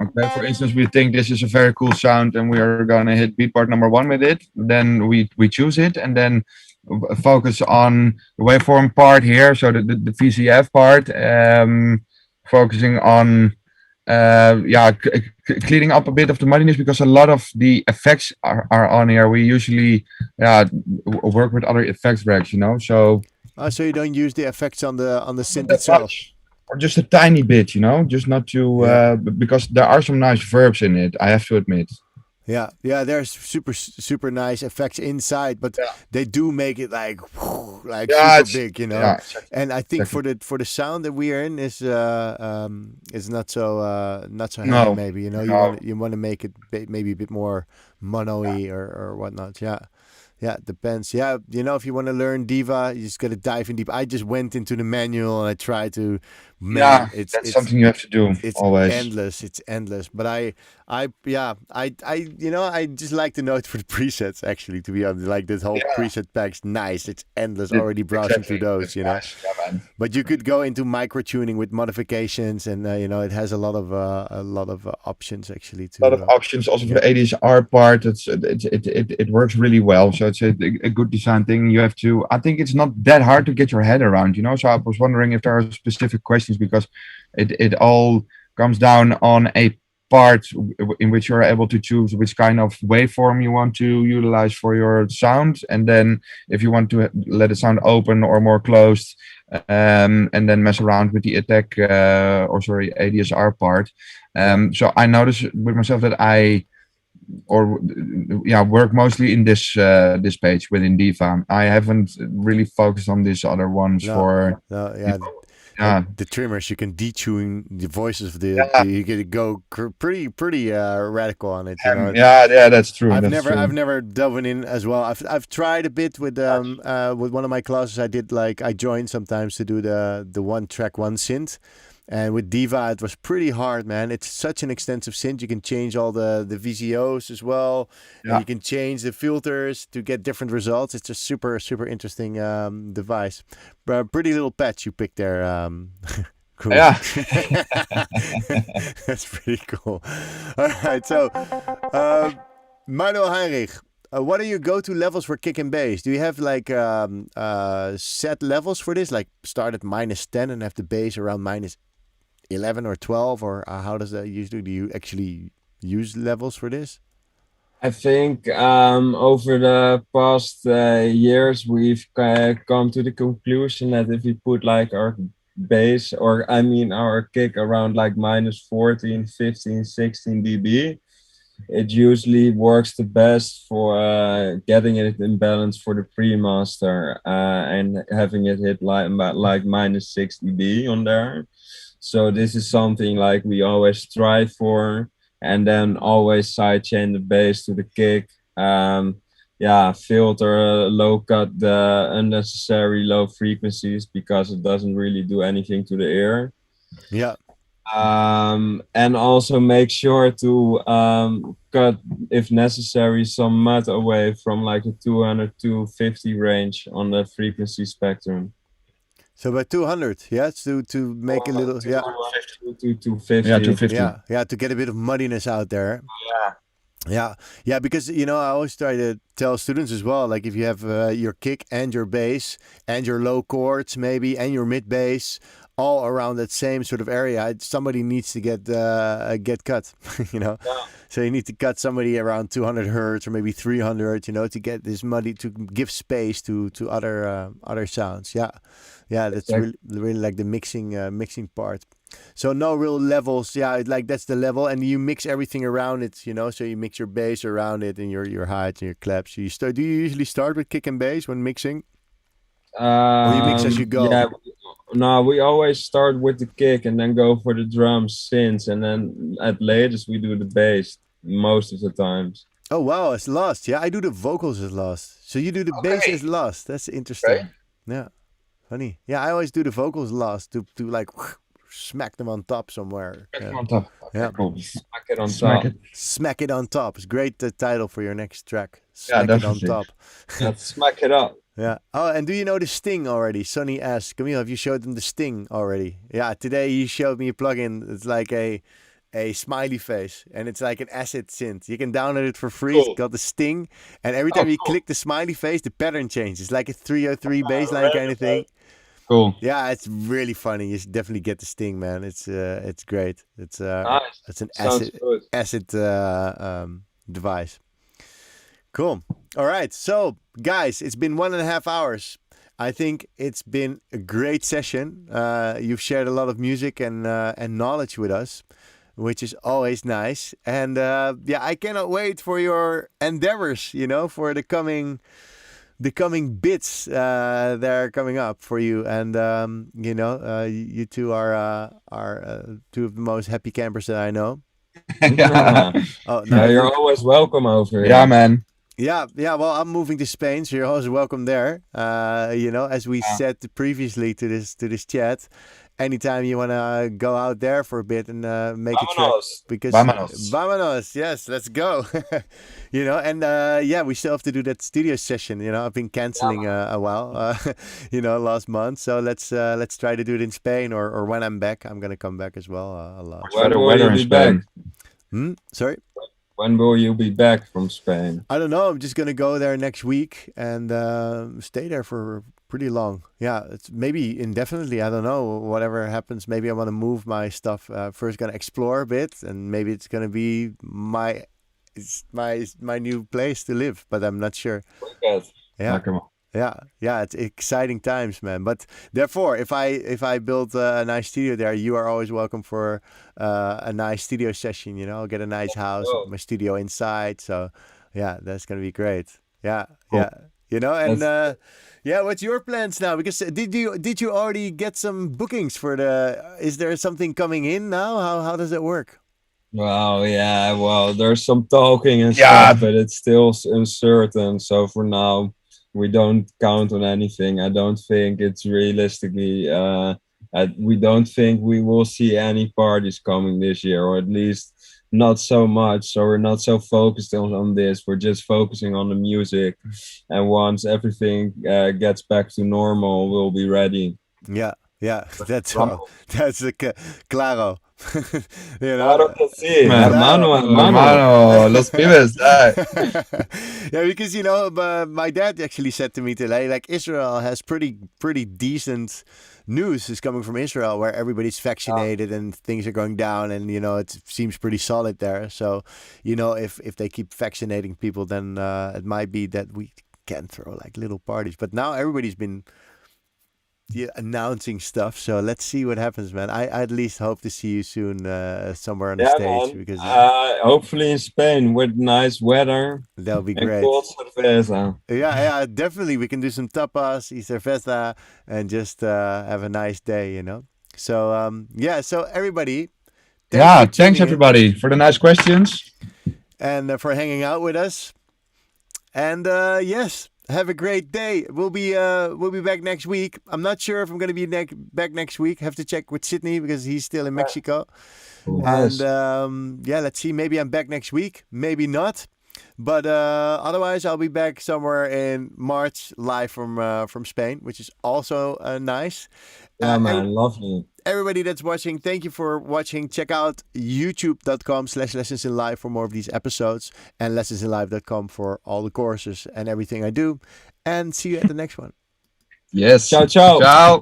Okay, for instance, we think this is a very cool sound and we are gonna hit beat part number 1 with it. Then we choose it and then focus on the waveform part here. So the VCF part, focusing on cleaning up a bit of the muddiness because a lot of the effects are on here. We usually work with other effects racks, you know. So so you don't use the effects on the synth itself. Or just a tiny bit, you know, just not to because there are some nice verbs in it, I have to admit. Yeah, there's super nice effects inside, but they do make it like super big, you know. Yeah, exactly. And I think for the sound that we are in is not so heavy, maybe, you know. You want to make it maybe a bit more mono-y or whatnot. Yeah, it depends. Yeah, you know, if you want to learn Diva, you just got to dive in deep. I just went into the manual and I tried to. It's something you have to do. It's always endless. It's endless. But I just like the note for the presets. Actually, to be honest, like this whole preset pack's nice. It's endless. Already browsing through those, you know. Nice. Yeah, man. But you could go into micro tuning with modifications, and you know, it has a lot of options actually. A lot of options also for the ADSR part. It works really well. So it's a good design thing. You have to. I think it's not that hard to get your head around, you know. So I was wondering if there are specific questions because it all comes down on a part in which you're able to choose which kind of waveform you want to utilize for your sound, and then if you want to let it sound open or more closed, and then mess around with the attack ADSR part. So I noticed with myself that I work mostly in this page within Diva. I haven't really focused on these other ones for. No, yeah. Yeah, The trimmers, you can detune the voices of the yeah, you can go pretty radical on it, yeah. That's true. That's true. I've never dove in as well. I've tried a bit with one of my classes. I joined sometimes to do the one track one synth. And with Diva, it was pretty hard, man. It's such an extensive synth. You can change all the VCOs as well. And Yeah. you can change the filters to get different results. It's a super, super interesting device. Pretty little patch you picked there. Cool. Yeah. That's pretty cool. All right. So, Manuel Heinrich, what are your go-to levels for kick and bass? Do you have like set levels for this? Like start at -10 and have the bass around -11 or 12? Or how does that usually, do you actually use levels for this? I think over the past years, we've come to the conclusion that if we put like our bass, or I mean our kick around like -14, 15, 16 dB, it usually works the best for getting it in balance for the pre-master and having it hit like -6 dB on there. So this is something like we always strive for, and then always sidechain the bass to the kick. Filter, low cut the unnecessary low frequencies because it doesn't really do anything to the ear. Yeah. And also make sure to cut, if necessary, some mud away from like the 200 to 50 range on the frequency spectrum. So by 200, yeah, to make a little, yeah, 250. Yeah, 250. yeah, to get a bit of muddiness out there. Yeah, because I always try to tell students as well, like if you have your kick and your bass and your low chords maybe and your mid bass all around that same sort of area, somebody needs to get cut, Yeah. So you need to cut somebody around 200 hertz or maybe 300, to get this muddy, to give space to other sounds. Yeah, that's really like the mixing part. So no real levels. Yeah, like that's the level, and you mix everything around it. So you mix your bass around it, and your highs and your claps. So do you usually start with kick and bass when mixing, or you mix as you go? Yeah, no, we always start with the kick and then go for the drums, synths, and then at latest we do the bass most of the times. Oh wow, it's last. Yeah, I do the vocals as last. So you do the bass as last. That's interesting. Right. Yeah, funny. Yeah, I always do the vocals last to like smack them on top somewhere. Smack on top. Okay, Yeah. cool. Smack it on Smack top. it. Smack it on top. It's a great title for your next track. Yeah, Smack it on definitely. top. Let's smack it up. Yeah. Oh, and do you know the Sting already? Sonny asks, Camille, have you showed them the Sting already? Yeah, today you showed me a plugin. It's like a smiley face, and it's like an acid synth. You can download it for free. Cool. It's called the Sting, and every time you click the smiley face, the pattern changes. It's like a 303 baseline kind of thing. Cool. Yeah, it's really funny. You should definitely get the Sting, man. It's great. It's Nice. it's an Sounds good. acid device. Cool. All right. So, guys, it's been 1.5 hours. I think it's been a great session. You've shared a lot of music and knowledge with us, which is always nice. And I cannot wait for your endeavors. For the coming bits that are coming up for you. And you two are two of the most happy campers that I know. Yeah. Oh, Yeah, you're always welcome over here. Yeah, man. Yeah. Well, I'm moving to Spain, so you're always welcome there. As we said previously to this chat, anytime you want to go out there for a bit and make a trip, because Vámonos, yes, let's go. We still have to do that studio session. I've been canceling a while, last month. So let's try to do it in Spain, or when I'm back, I'm gonna come back as well a lot. When will you be back? Sorry. When will you be back from Spain? I don't know. I'm just gonna go there next week and stay there for pretty long. Yeah, it's maybe indefinitely. I don't know. Whatever happens, maybe I want to move my stuff. First, gonna explore a bit, and maybe it's gonna be my new place to live. But I'm not sure. Good. Yeah. Yeah, it's exciting times, man. But therefore, if I build a nice studio there, you are always welcome for a nice studio session. I'll get a nice house with Oh, my studio inside. So yeah, that's gonna be great. Yeah, cool. yeah. And That's yeah, what's your plans now? Because did you already get some bookings for the? Is there something coming in now? How does it work? Well, yeah, well, there's some talking and Yeah, stuff, but it's still uncertain. So for now, we don't count on anything. I don't think it's realistically, we don't think we will see any parties coming this year, or at least not so much. So we're not so focused on this. We're just focusing on the music. And once everything gets back to normal, we'll be ready. Yeah, yeah. That's all. Claro That's claro. you know. que sí, man. hermano, hermano. Hermano, los pibes. Yeah, because my dad actually said to me today, like Israel has pretty decent news is coming from Israel, where everybody's vaccinated and things are going down, and it seems pretty solid there. So, if they keep vaccinating people, then it might be that we can throw like little parties. But now everybody's been announcing stuff, so let's see what happens, man. I at least hope to see you soon somewhere on the Yeah, stage, man. because Hopefully in Spain with nice weather that'll be and great. cold cerveza. Yeah, definitely. We can do some tapas, y cerveza, and just have a nice day. So, yeah. So everybody, thanks Yeah, for thanks tuning in everybody for the nice questions. and for hanging out with us. And yes, have a great day. We'll be back next week. I'm not sure if I'm gonna be back next week. Have to check with Sydney because he's still in Mexico. And Nice. yeah, let's see. Maybe I'm back next week. Maybe not. But otherwise, I'll be back somewhere in March, live from Spain, which is also nice. Yeah, Every, man. Lovely. everybody that's watching, thank you for watching. Check out youtube.com/lessonsinlive for more of these episodes, and lessonsinlive.com for all the courses and everything I do. And see you at the next one. Yes. Ciao, ciao. Ciao.